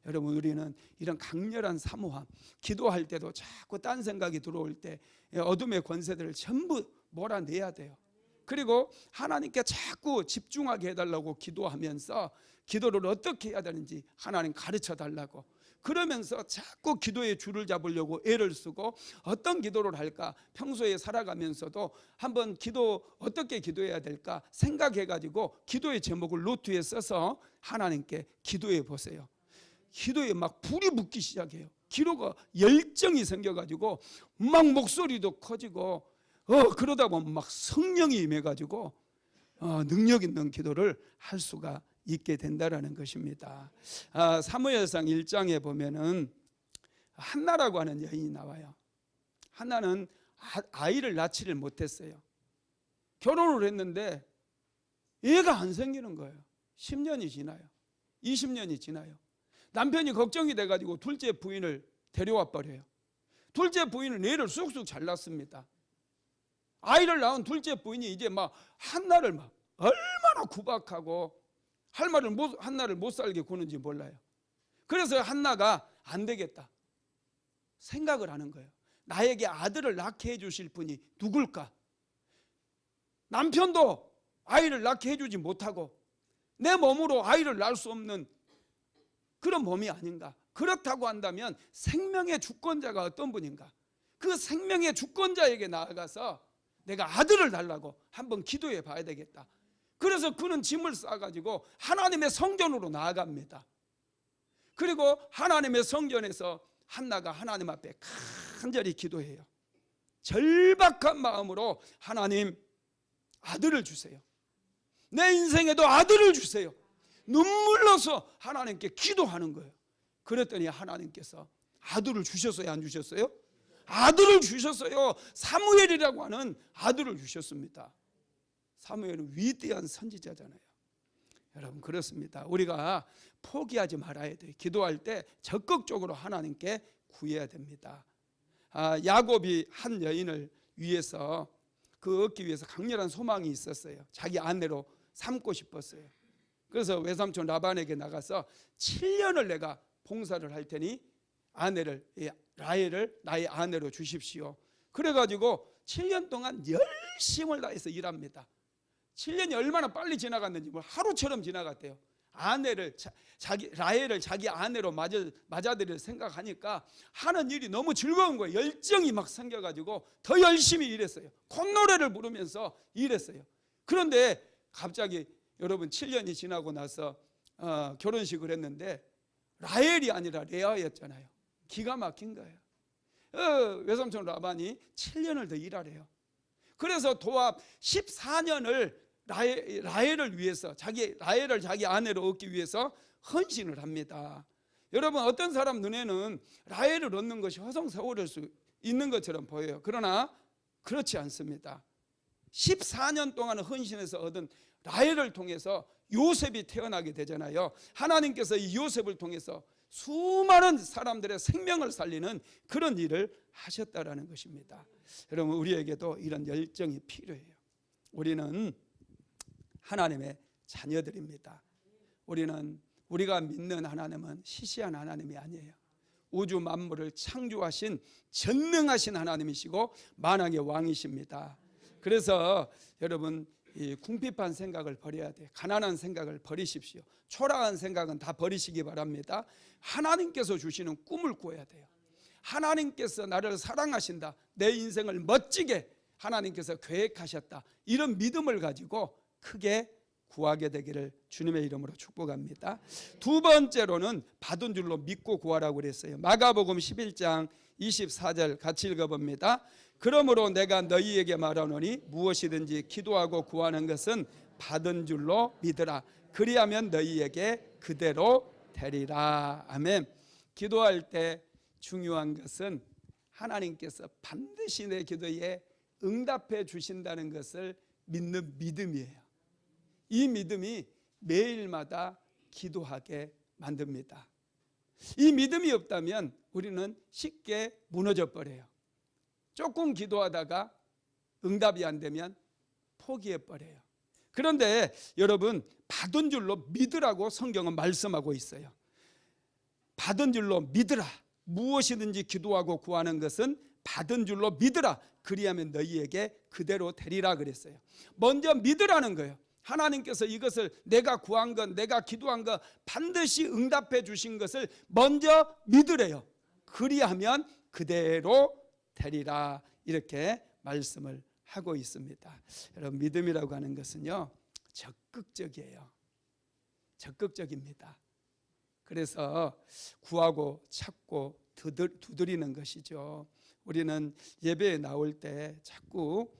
Speaker 1: 여러분, 우리는 이런 강렬한 사모함, 기도할 때도 자꾸 딴 생각이 들어올 때 어둠의 권세들을 전부 몰아내야 돼요. 그리고 하나님께 자꾸 집중하게 해달라고 기도하면서 기도를 어떻게 해야 되는지 하나님 가르쳐 달라고, 그러면서 자꾸 기도의 줄을 잡으려고 애를 쓰고 어떤 기도를 할까, 평소에 살아가면서도 한번 기도 어떻게 기도해야 될까 생각해가지고 기도의 제목을 노트에 써서 하나님께 기도해 보세요. 기도에 막 불이 붙기 시작해요. 기도가 열정이 생겨가지고 막 목소리도 커지고 그러다 보면 막 성령이 임해가지고 능력 있는 기도를 할 수가 있게 된다라는 것입니다. 사무엘상 1장에 보면은 한나라고 하는 여인이 나와요. 한나는 아이를 낳지를 못했어요. 결혼을 했는데 애가 안 생기는 거예요. 10년이 지나요. 20년이 지나요. 남편이 걱정이 돼가지고 둘째 부인을 데려와 버려요. 둘째 부인은 애를 쑥쑥 잘 낳습니다. 아이를 낳은 둘째 부인이 이제 막 한나를 막 얼마나 구박하고 한나를 못 살게 구는지 몰라요. 그래서 한나가 안 되겠다 생각을 하는 거예요. 나에게 아들을 낳게 해주실 분이 누굴까? 남편도 아이를 낳게 해주지 못하고 내 몸으로 아이를 낳을 수 없는 그런 몸이 아닌가. 그렇다고 한다면 생명의 주권자가 어떤 분인가. 그 생명의 주권자에게 나아가서 내가 아들을 달라고 한번 기도해 봐야 되겠다. 그래서 그는 짐을 싸가지고 하나님의 성전으로 나아갑니다. 그리고 하나님의 성전에서 한나가 하나님 앞에 간절히 기도해요. 절박한 마음으로 하나님 아들을 주세요. 내 인생에도 아들을 주세요. 눈물로서 하나님께 기도하는 거예요. 그랬더니 하나님께서 아들을 주셨어요, 안 주셨어요? 아들을 주셨어요. 사무엘이라고 하는 아들을 주셨습니다. 사무엘은 위대한 선지자잖아요. 여러분 그렇습니다. 우리가 포기하지 말아야 돼요. 기도할 때 적극적으로 하나님께 구해야 됩니다. 야곱이 한 여인을 위해서 얻기 위해서 강렬한 소망이 있었어요. 자기 아내로 삼고 싶었어요. 그래서 외삼촌 라반에게 나가서 7년을 내가 봉사를 할 테니 라헬을 나의 아내로 주십시오. 그래가지고 7년 동안 열심을 다해서 일합니다. 7년이 얼마나 빨리 지나갔는지 하루처럼 지나갔대요. 라헬을 자기 아내로 맞아들일 생각하니까 하는 일이 너무 즐거운 거예요. 열정이 막 생겨가지고 더 열심히 일했어요. 콧노래를 부르면서 일했어요. 그런데 갑자기 여러분 7년이 지나고 나서 결혼식을 했는데 라헬이 아니라 레아였잖아요. 기가 막힌 거예요. 외삼촌 라반이 7년을 더 일하래요. 그래서 도합 14년을 라헬을 위해서 라헬을 자기 아내로 얻기 위해서 헌신을 합니다. 여러분 어떤 사람 눈에는 라헬을 얻는 것이 화성세월일 수 있는 것처럼 보여요. 그러나 그렇지 않습니다. 14년 동안 헌신해서 얻은 라헬을 통해서 요셉이 태어나게 되잖아요. 하나님께서 이 요셉을 통해서 수많은 사람들의 생명을 살리는 그런 일을 하셨다라는 것입니다. 여러분 우리에게도 이런 열정이 필요해요. 우리는 하나님의 자녀들입니다. 우리가 믿는 하나님은 시시한 하나님이 아니에요. 우주 만물을 창조하신 전능하신 하나님이시고 만왕의 왕이십니다. 그래서 여러분 이 궁핍한 생각을 버려야 돼요. 가난한 생각을 버리십시오. 초라한 생각은 다 버리시기 바랍니다. 하나님께서 주시는 꿈을 꾸어야 돼요. 하나님께서 나를 사랑하신다. 내 인생을 멋지게 하나님께서 계획하셨다. 이런 믿음을 가지고 크게 구하게 되기를 주님의 이름으로 축복합니다. 두 번째로는 받은 줄로 믿고 구하라고 그랬어요. 마가복음 11장 24절 같이 읽어봅니다. 그러므로 내가 너희에게 말하노니 무엇이든지 기도하고 구하는 것은 받은 줄로 믿으라. 그리하면 너희에게 그대로 되리라. 아멘. 기도할 때 중요한 것은 하나님께서 반드시 내 기도에 응답해 주신다는 것을 믿는 믿음이에요. 이 믿음이 매일마다 기도하게 만듭니다. 이 믿음이 없다면 우리는 쉽게 무너져 버려요. 조금 기도하다가 응답이 안 되면 포기해 버려요. 그런데 여러분 받은 줄로 믿으라고 성경은 말씀하고 있어요. 받은 줄로 믿으라. 무엇이든지 기도하고 구하는 것은 받은 줄로 믿으라. 그리하면 너희에게 그대로 되리라 그랬어요. 먼저 믿으라는 거예요. 하나님께서 이것을 내가 구한 것, 내가 기도한 것 반드시 응답해 주신 것을 먼저 믿으래요. 그리하면 그대로 되리라. 이렇게 말씀을 하고 있습니다. 여러분 믿음이라고 하는 것은요 적극적이에요. 적극적입니다. 그래서 구하고 찾고 두드리는 것이죠. 우리는 예배에 나올 때 자꾸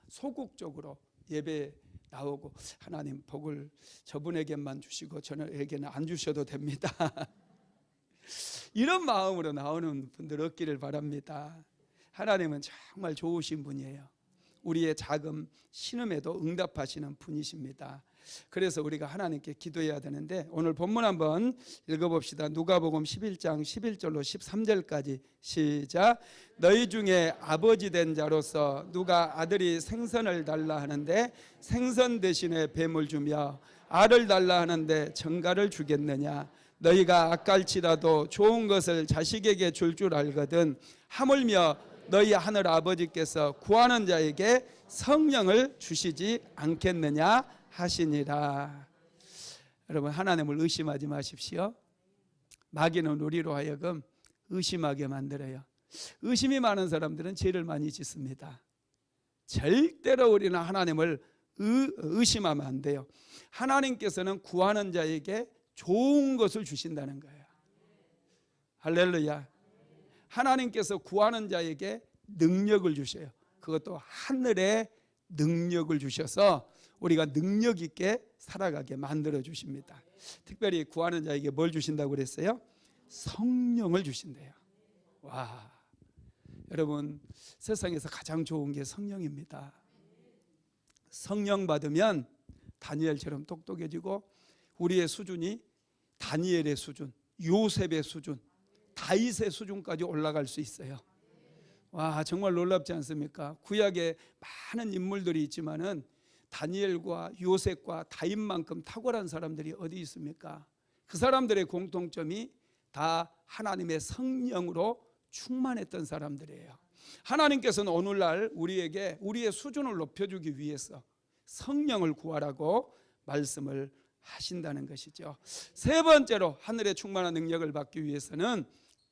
Speaker 1: 소극적으로 예배에 나오고 하나님 복을 저분에게만 주시고 저에게는 안 주셔도 됩니다. 이런 마음으로 나오는 분들 없기를 바랍니다. 하나님은 정말 좋으신 분이에요. 우리의 자금, 신음에도 응답하시는 분이십니다. 그래서 우리가 하나님께 기도해야 되는데 오늘 본문 한번 읽어봅시다. 누가복음 11장 11절로 13절까지 시작. 너희 중에 아버지 된 자로서 누가 아들이 생선을 달라 하는데 생선 대신에 뱀을 주며 알을 달라 하는데 정갈을 주겠느냐. 너희가 악갈치라도 좋은 것을 자식에게 줄 알거든 하물며 너희 하늘 아버지께서 구하는 자에게 성령을 주시지 않겠느냐 하시니라. 여러분, 하나님을 의심하지 마십시오. 마귀는 우리로 하여금 의심하게 만들어요. 의심이 많은 사람들은 죄를 많이 짓습니다. 절대로 우리는 하나님을 의심하면 안 돼요. 하나님께서는 구하는 자에게 좋은 것을 주신다는 거예요. 할렐루야. 하나님께서 구하는 자에게 능력을 주셔요. 그것도 하늘의 능력을 주셔서 우리가 능력 있게 살아가게 만들어 주십니다. 특별히 구하는 자에게 뭘 주신다고 그랬어요? 성령을 주신대요. 와, 여러분, 세상에서 가장 좋은 게 성령입니다. 성령 받으면 다니엘처럼 똑똑해지고 우리의 수준이 다니엘의 수준, 요셉의 수준, 다윗의 수준까지 올라갈 수 있어요. 와, 정말 놀랍지 않습니까? 구약에 많은 인물들이 있지만은 다니엘과 요셉과 다윗만큼 탁월한 사람들이 어디 있습니까? 그 사람들의 공통점이 다 하나님의 성령으로 충만했던 사람들이에요. 하나님께서는 오늘날 우리에게 우리의 수준을 높여주기 위해서 성령을 구하라고 말씀을 하신다는 것이죠. 세 번째로 하늘의 충만한 능력을 받기 위해서는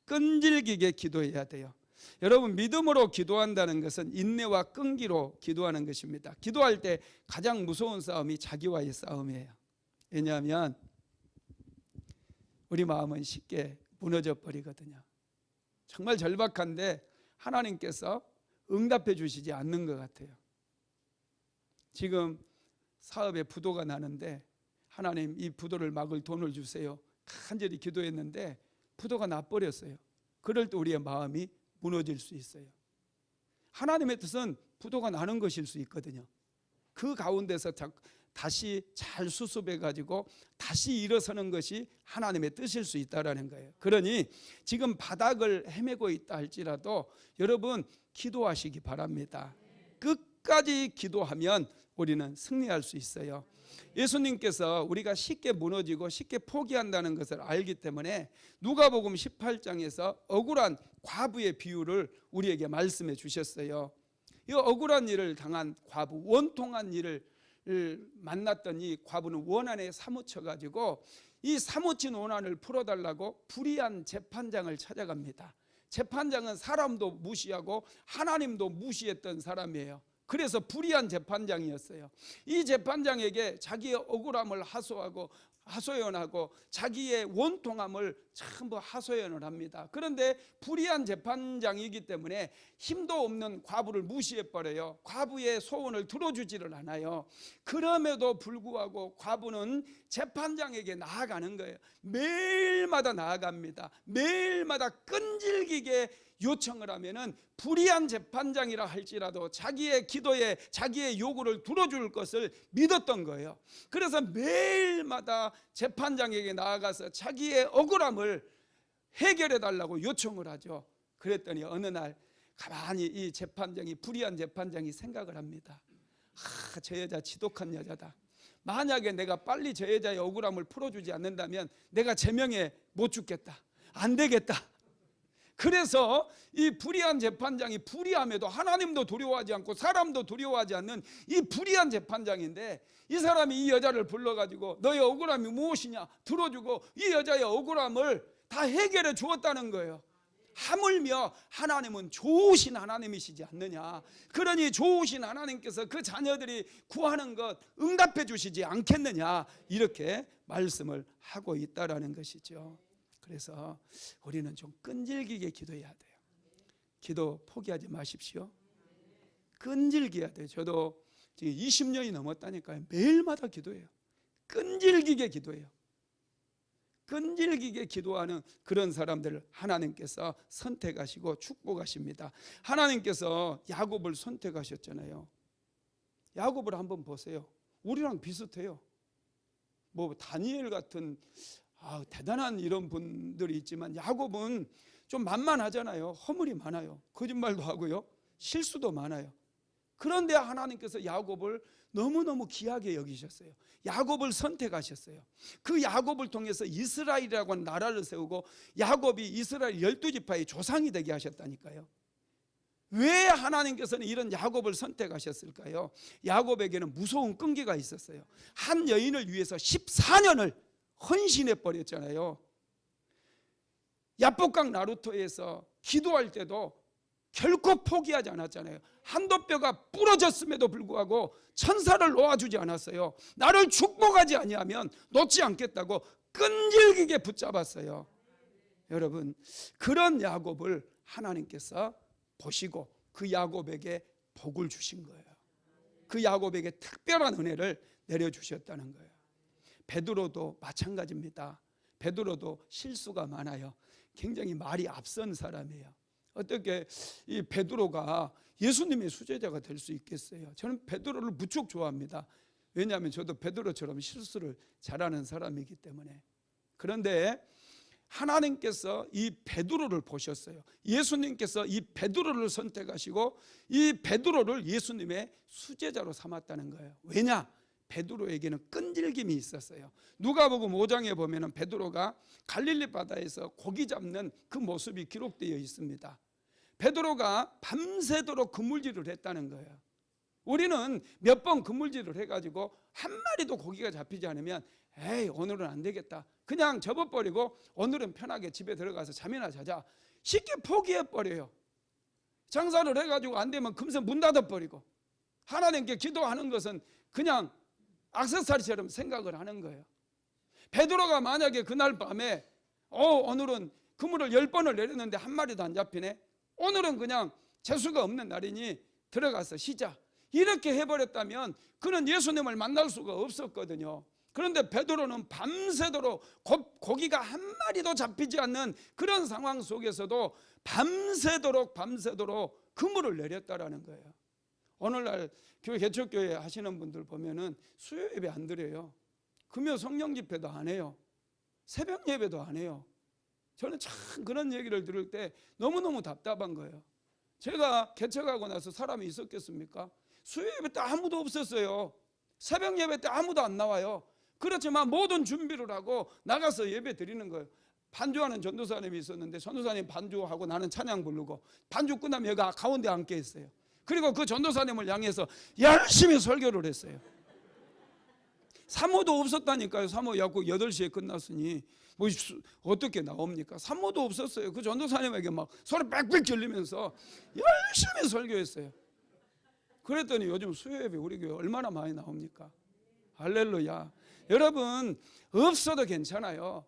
Speaker 1: 끈질기게 기도해야 돼요. 여러분, 믿음으로 기도한다는 것은 인내와 끈기로 기도하는 것입니다. 기도할 때 가장 무서운 싸움이 자기와의 싸움이에요. 왜냐하면 우리 마음은 쉽게 무너져 버리거든요. 정말 절박한데 하나님께서 응답해 주시지 않는 것 같아요. 지금 사업에 부도가 나는데 하나님, 이 부도를 막을 돈을 주세요. 간절히 기도했는데 부도가 나버렸어요. 그럴 때 우리의 마음이 무너질 수 있어요. 하나님의 뜻은 부도가 나는 것일 수 있거든요. 그 가운데서 다시 잘 수습해 가지고 다시 일어서는 것이 하나님의 뜻일 수 있다라는 거예요. 그러니 지금 바닥을 헤매고 있다 할지라도 여러분, 기도하시기 바랍니다. 끝까지 기도하면 우리는 승리할 수 있어요. 예수님께서 우리가 쉽게 무너지고 쉽게 포기한다는 것을 알기 때문에 누가복음 18장에서 억울한 과부의 비유를 우리에게 말씀해 주셨어요. 이 억울한 일을 당한 과부, 원통한 일을 만났던 이 과부는 원한에 사무쳐 가지고 이 사무친 원한을 풀어달라고 불의한 재판장을 찾아갑니다. 재판장은 사람도 무시하고 하나님도 무시했던 사람이에요. 그래서 불의한 재판장이었어요. 이 재판장에게 자기의 억울함을 하소연하고 자기의 원통함을 전부 하소연을 합니다. 그런데 불의한 재판장이기 때문에 힘도 없는 과부를 무시해버려요. 과부의 소원을 들어주지를 않아요. 그럼에도 불구하고 과부는 재판장에게 나아가는 거예요. 매일마다 나아갑니다. 매일마다 끈질기게 요청을 하면은 불의한 재판장이라 할지라도 자기의 기도에 자기의 요구를 들어줄 것을 믿었던 거예요. 그래서 매일마다 재판장에게 나아가서 자기의 억울함을 해결해 달라고 요청을 하죠. 그랬더니 어느 날 가만히 이 재판장이, 불의한 재판장이 생각을 합니다. 저 여자 지독한 여자다. 만약에 내가 빨리 저 여자의 억울함을 풀어주지 않는다면 내가 제명에 못 죽겠다. 안 되겠다. 그래서 이 불의한 재판장이, 불의함에도 하나님도 두려워하지 않고 사람도 두려워하지 않는 이 불의한 재판장인데, 이 사람이 이 여자를 불러가지고 너의 억울함이 무엇이냐 들어주고 이 여자의 억울함을 다 해결해 주었다는 거예요. 하물며 하나님은 좋으신 하나님이시지 않느냐. 그러니 좋으신 하나님께서 그 자녀들이 구하는 것 응답해 주시지 않겠느냐, 이렇게 말씀을 하고 있다라는 것이죠. 그래서 우리는 좀 끈질기게 기도해야 돼요. 기도 포기하지 마십시오. 끈질기야 돼요. 저도 지금 20년이 넘었다니까요. 매일마다 기도해요. 끈질기게 기도해요. 끈질기게 기도하는 그런 사람들을 하나님께서 선택하시고 축복하십니다. 하나님께서 야곱을 선택하셨잖아요. 야곱을 한번 보세요. 우리랑 비슷해요. 뭐 다니엘 같은 대단한 이런 분들이 있지만 야곱은 좀 만만하잖아요. 허물이 많아요. 거짓말도 하고요. 실수도 많아요. 그런데 하나님께서 야곱을 너무너무 귀하게 여기셨어요. 야곱을 선택하셨어요. 그 야곱을 통해서 이스라엘이라고 하는 나라를 세우고 야곱이 이스라엘 12지파의 조상이 되게 하셨다니까요. 왜 하나님께서는 이런 야곱을 선택하셨을까요? 야곱에게는 무서운 끈기가 있었어요. 한 여인을 위해서 14년을 헌신해 버렸잖아요. 야복강 나루토에서 기도할 때도 결코 포기하지 않았잖아요. 한도뼈가 부러졌음에도 불구하고 천사를 놓아주지 않았어요. 나를 축복하지 아니하면 놓지 않겠다고 끈질기게 붙잡았어요. 여러분, 그런 야곱을 하나님께서 보시고 그 야곱에게 복을 주신 거예요. 그 야곱에게 특별한 은혜를 내려주셨다는 거예요. 베드로도 마찬가지입니다. 베드로도 실수가 많아요. 굉장히 말이 앞선 사람이에요. 어떻게 이 베드로가 예수님의 수제자가 될 수 있겠어요? 저는 베드로를 무척 좋아합니다. 왜냐하면 저도 베드로처럼 실수를 잘하는 사람이기 때문에. 그런데 하나님께서 이 베드로를 보셨어요. 예수님께서 이 베드로를 선택하시고 이 베드로를 예수님의 수제자로 삼았다는 거예요. 왜냐? 베드로에게는 끈질김이 있었어요. 누가복음 5장에 보면은 베드로가 갈릴리 바다에서 고기 잡는 그 모습이 기록되어 있습니다. 베드로가 밤새도록 그물질을 했다는 거예요. 우리는 몇 번 그물질을 해가지고 한 마리도 고기가 잡히지 않으면 에이, 오늘은 안 되겠다, 그냥 접어버리고 오늘은 편하게 집에 들어가서 잠이나 자자, 쉽게 포기해버려요. 장사를 해가지고 안 되면 금세 문 닫아버리고, 하나님께 기도하는 것은 그냥 액세서리처럼 생각을 하는 거예요. 베드로가 만약에 그날 밤에 오늘은 그물을 10번을 내렸는데 한 마리도 안 잡히네, 오늘은 그냥 재수가 없는 날이니 들어가서 쉬자, 이렇게 해버렸다면 그는 예수님을 만날 수가 없었거든요. 그런데 베드로는 밤새도록 고기가 한 마리도 잡히지 않는 그런 상황 속에서도 밤새도록 그물을 내렸다라는 거예요. 오늘날 교회 개척교회 하시는 분들 보면은 수요 예배 안 드려요. 금요 성령 집회도 안 해요. 새벽 예배도 안 해요. 저는 참 그런 얘기를 들을 때 너무너무 답답한 거예요. 제가 개척하고 나서 사람이 있었겠습니까? 수요 예배 때 아무도 없었어요. 새벽 예배 때 아무도 안 나와요. 그렇지만 모든 준비를 하고 나가서 예배 드리는 거예요. 반주하는 전도사님이 있었는데 전도사님 반주하고 나는 찬양 부르고, 반주 끝나면 여기가 가운데 앉게 했어요. 그리고 그 전도사님을 향해서 열심히 설교를 했어요. 사모도 없었다니까요. 사모 야구 8시에 끝났으니 뭐 어떻게 나옵니까? 사모도 없었어요. 그 전도사님에게 막 소리 빽빽 질리면서 열심히 설교했어요. 그랬더니 요즘 수요예배 우리 교회 얼마나 많이 나옵니까? 할렐루야. 여러분, 없어도 괜찮아요.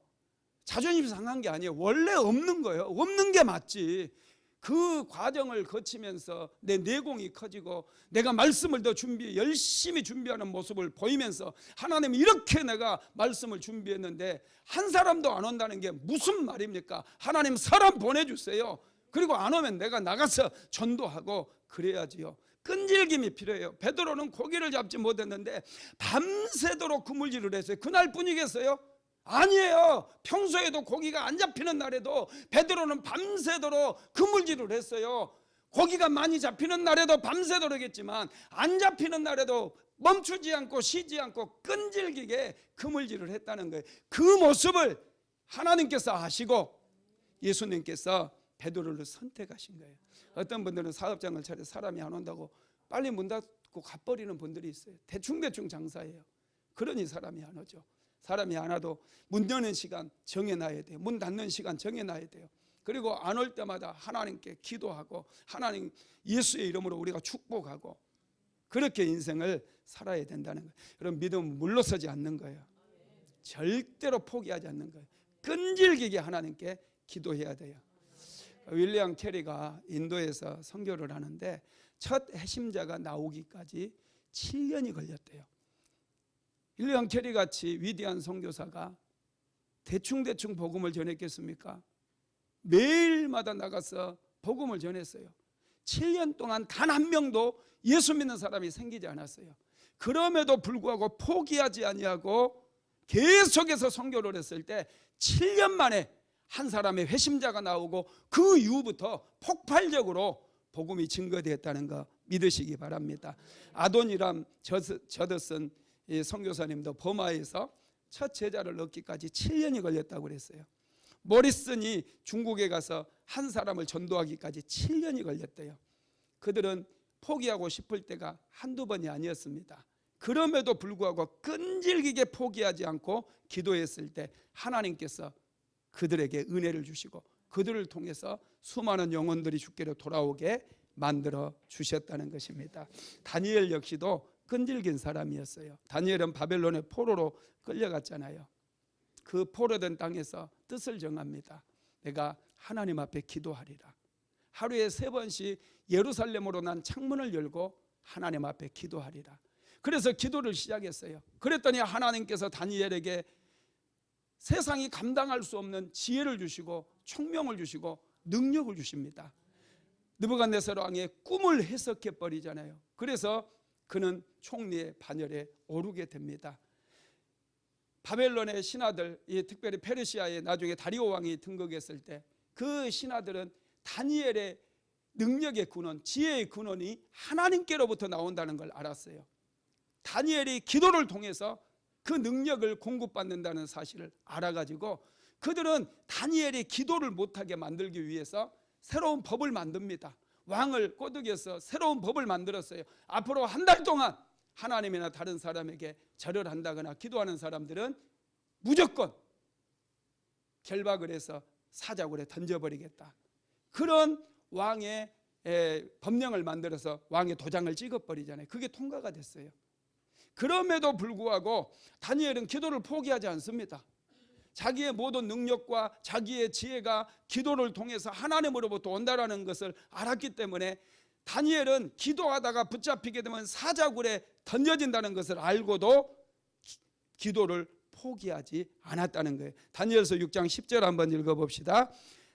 Speaker 1: 자존심 상한 게 아니에요. 원래 없는 거예요. 없는 게 맞지. 그 과정을 거치면서 내 내공이 커지고 내가 말씀을 더 열심히 준비하는 모습을 보이면서, 하나님 이렇게 내가 말씀을 준비했는데 한 사람도 안 온다는 게 무슨 말입니까? 하나님 사람 보내주세요. 그리고 안 오면 내가 나가서 전도하고 그래야지요. 끈질김이 필요해요. 베드로는 고기를 잡지 못했는데 밤새도록 그물질을 했어요. 그날뿐이겠어요? 아니에요. 평소에도 고기가 안 잡히는 날에도 베드로는 밤새도록 그물질을 했어요. 고기가 많이 잡히는 날에도 밤새도록 했지만 안 잡히는 날에도 멈추지 않고 쉬지 않고 끈질기게 그물질을 했다는 거예요. 그 모습을 하나님께서 아시고 예수님께서 베드로를 선택하신 거예요. 어떤 분들은 사업장을 차려 사람이 안 온다고 빨리 문 닫고 가버리는 분들이 있어요. 대충 장사해요. 그러니 사람이 안 오죠. 사람이 안 와도 문 여는 시간 정해놔야 돼요. 문 닫는 시간 정해놔야 돼요. 그리고 안 올 때마다 하나님께 기도하고 하나님 예수의 이름으로 우리가 축복하고 그렇게 인생을 살아야 된다는 거예요. 여러분, 믿음은 물러서지 않는 거예요. 절대로 포기하지 않는 거예요. 끈질기게 하나님께 기도해야 돼요. 윌리엄 캐리가 인도에서 선교를 하는데 첫 핵심자가 나오기까지 7년이 걸렸대요. 윌리엄 캐리 같이 위대한 선교사가 대충 복음을 전했겠습니까? 매일마다 나가서 복음을 전했어요. 7년 동안 단 한 명도 예수 믿는 사람이 생기지 않았어요. 그럼에도 불구하고 포기하지 아니하고 계속해서 선교를 했을 때 7년 만에 한 사람의 회심자가 나오고 그 이후부터 폭발적으로 복음이 증거되었다는 거 믿으시기 바랍니다. 아도니람 저더슨 선교사님도 버마에서 첫 제자를 얻기까지 7년이 걸렸다고 그랬어요. 모리슨이 중국에 가서 한 사람을 전도하기까지 7년이 걸렸대요. 그들은 포기하고 싶을 때가 한두 번이 아니었습니다. 그럼에도 불구하고 끈질기게 포기하지 않고 기도했을 때 하나님께서 그들에게 은혜를 주시고 그들을 통해서 수많은 영혼들이 주께로 돌아오게 만들어 주셨다는 것입니다. 다니엘 역시도 끈질긴 사람이었어요. 다니엘은 바벨론의 포로로 끌려갔잖아요. 그 포로된 땅에서 뜻을 정합니다. 내가 하나님 앞에 기도하리라. 하루에 3번씩 예루살렘으로 난 창문을 열고 하나님 앞에 기도하리라. 그래서 기도를 시작했어요. 그랬더니 하나님께서 다니엘에게 세상이 감당할 수 없는 지혜를 주시고 총명을 주시고 능력을 주십니다. 느부갓네살 왕의 꿈을 해석해 버리잖아요. 그래서 그는 총리의 반열에 오르게 됩니다. 바벨론의 신하들, 특별히 페르시아의 나중에 다리오 왕이 등극했을 때 그 신하들은 다니엘의 능력의 근원, 지혜의 근원이 하나님께로부터 나온다는 걸 알았어요. 다니엘이 기도를 통해서 그 능력을 공급받는다는 사실을 알아가지고 그들은 다니엘이 기도를 못하게 만들기 위해서 새로운 법을 만듭니다. 왕을 꼬드겨서 새로운 법을 만들었어요. 앞으로 한 달 동안 하나님이나 다른 사람에게 절을 한다거나 기도하는 사람들은 무조건 결박을 해서 사자굴에 던져버리겠다. 그런 왕의 법령을 만들어서 왕의 도장을 찍어버리잖아요. 그게 통과가 됐어요. 그럼에도 불구하고 다니엘은 기도를 포기하지 않습니다. 자기의 모든 능력과 자기의 지혜가 기도를 통해서 하나님으로부터 온다라는 것을 알았기 때문에 다니엘은 기도하다가 붙잡히게 되면 사자굴에 던져진다는 것을 알고도 기도를 포기하지 않았다는 거예요. 다니엘서 6장 10절 한번 읽어봅시다.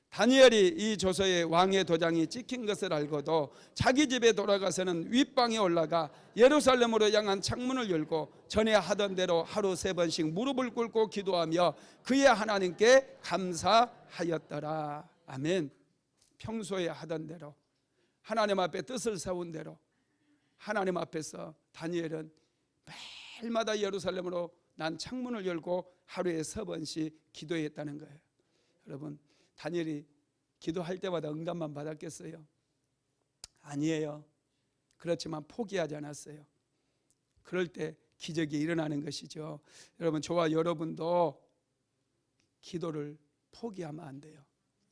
Speaker 1: 다니엘이 이 조서에 왕의 도장이 찍힌 것을 알고도 자기 집에 돌아가서는 윗방에 올라가 예루살렘으로 향한 창문을 열고 전에 하던 대로 하루 3번씩 무릎을 꿇고 기도하며 그의 하나님께 감사하였더라. 아멘. 평소에 하던 대로 하나님 앞에 뜻을 세운 대로 하나님 앞에서 다니엘은 매일마다 예루살렘으로 난 창문을 열고 하루에 3번씩 기도했다는 거예요. 여러분, 다니엘이 기도할 때마다 응답만 받았겠어요? 아니에요. 그렇지만 포기하지 않았어요. 그럴 때 기적이 일어나는 것이죠. 여러분, 저와 여러분도 기도를 포기하면 안 돼요.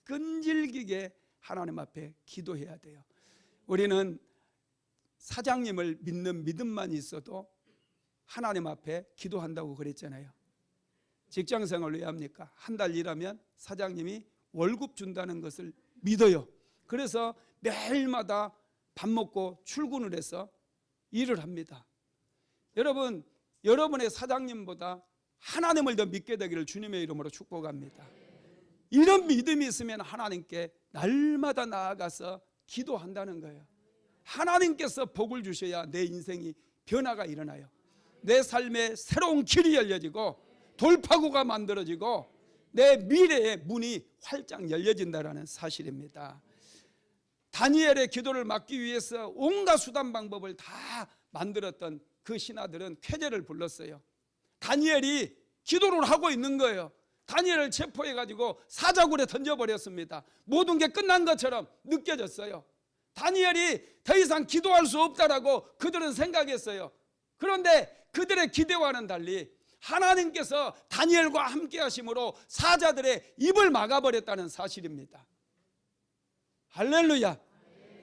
Speaker 1: 끈질기게 하나님 앞에 기도해야 돼요. 우리는 사장님을 믿는 믿음만 있어도 하나님 앞에 기도한다고 그랬잖아요. 직장생활을 왜 합니까? 한 달 일하면 사장님이 월급 준다는 것을 믿어요. 그래서 매일마다 밥 먹고 출근을 해서 일을 합니다. 여러분, 여러분의 사장님보다 하나님을 더 믿게 되기를 주님의 이름으로 축복합니다. 이런 믿음이 있으면 하나님께 날마다 나아가서 기도한다는 거예요. 하나님께서 복을 주셔야 내 인생이 변화가 일어나요. 내 삶에 새로운 길이 열려지고 돌파구가 만들어지고 내 미래의 문이 활짝 열려진다는 사실입니다. 다니엘의 기도를 막기 위해서 온갖 수단 방법을 다 만들었던 그 신하들은 쾌재를 불렀어요. 다니엘이 기도를 하고 있는 거예요. 다니엘을 체포해가지고 사자굴에 던져버렸습니다. 모든 게 끝난 것처럼 느껴졌어요. 다니엘이 더 이상 기도할 수 없다라고 그들은 생각했어요. 그런데 그들의 기대와는 달리 하나님께서 다니엘과 함께 하심으로 사자들의 입을 막아버렸다는 사실입니다. 할렐루야.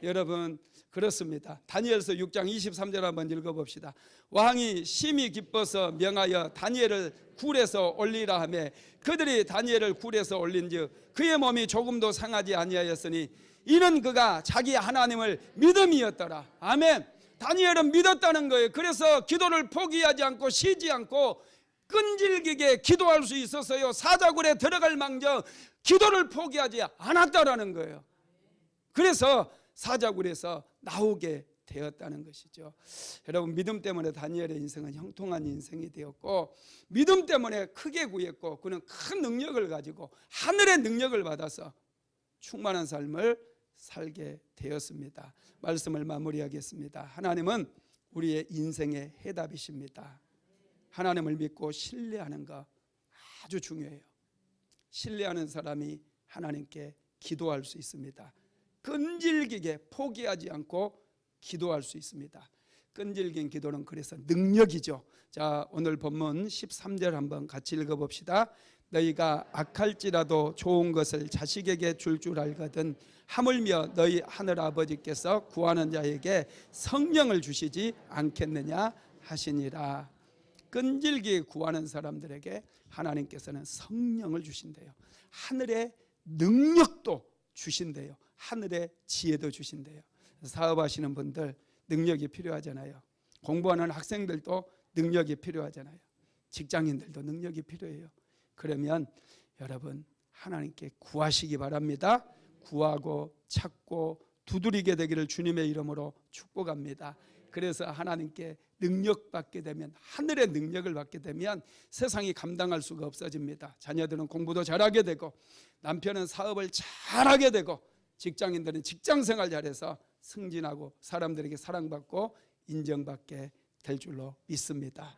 Speaker 1: 여러분, 그렇습니다. 다니엘서 6장 23절 한번 읽어봅시다. 왕이 심히 기뻐서 명하여 다니엘을 굴에서 올리라 하매 그들이 다니엘을 굴에서 올린즉 그의 몸이 조금도 상하지 아니하였으니 이는 그가 자기 하나님을 믿음이었더라. 아멘. 다니엘은 믿었다는 거예요. 그래서 기도를 포기하지 않고 쉬지 않고 끈질기게 기도할 수 있었어요. 사자굴에 들어갈 망정 기도를 포기하지 않았다라는 거예요. 그래서 사자굴에서 나오게 되었다는 것이죠. 여러분, 믿음 때문에 다니엘의 인생은 형통한 인생이 되었고 믿음 때문에 크게 구했고 그는 큰 능력을 가지고 하늘의 능력을 받아서 충만한 삶을 살게 되었습니다. 말씀을 마무리하겠습니다. 하나님은 우리의 인생의 해답이십니다. 하나님을 믿고 신뢰하는 거 아주 중요해요. 신뢰하는 사람이 하나님께 기도할 수 있습니다. 끈질기게 포기하지 않고 기도할 수 있습니다. 끈질긴 기도는 그래서 능력이죠. 자, 오늘 본문 13절 한번 같이 읽어봅시다. 너희가 악할지라도 좋은 것을 자식에게 줄 알거든 하물며 너희 하늘 아버지께서 구하는 자에게 성령을 주시지 않겠느냐 하시니라. 끈질기게 구하는 사람들에게 하나님께서는 성령을 주신대요. 하늘의 능력도 주신대요. 하늘의 지혜도 주신대요. 사업하시는 분들 능력이 필요하잖아요. 공부하는 학생들도 능력이 필요하잖아요. 직장인들도 능력이 필요해요. 그러면 여러분 하나님께 구하시기 바랍니다. 구하고 찾고 두드리게 되기를 주님의 이름으로 축복합니다. 그래서 하나님께 능력 받게 되면, 하늘의 능력을 받게 되면 세상이 감당할 수가 없어집니다. 자녀들은 공부도 잘하게 되고, 남편은 사업을 잘하게 되고, 직장인들은 직장생활 잘해서 승진하고 사람들에게 사랑받고 인정받게 될 줄로 믿습니다.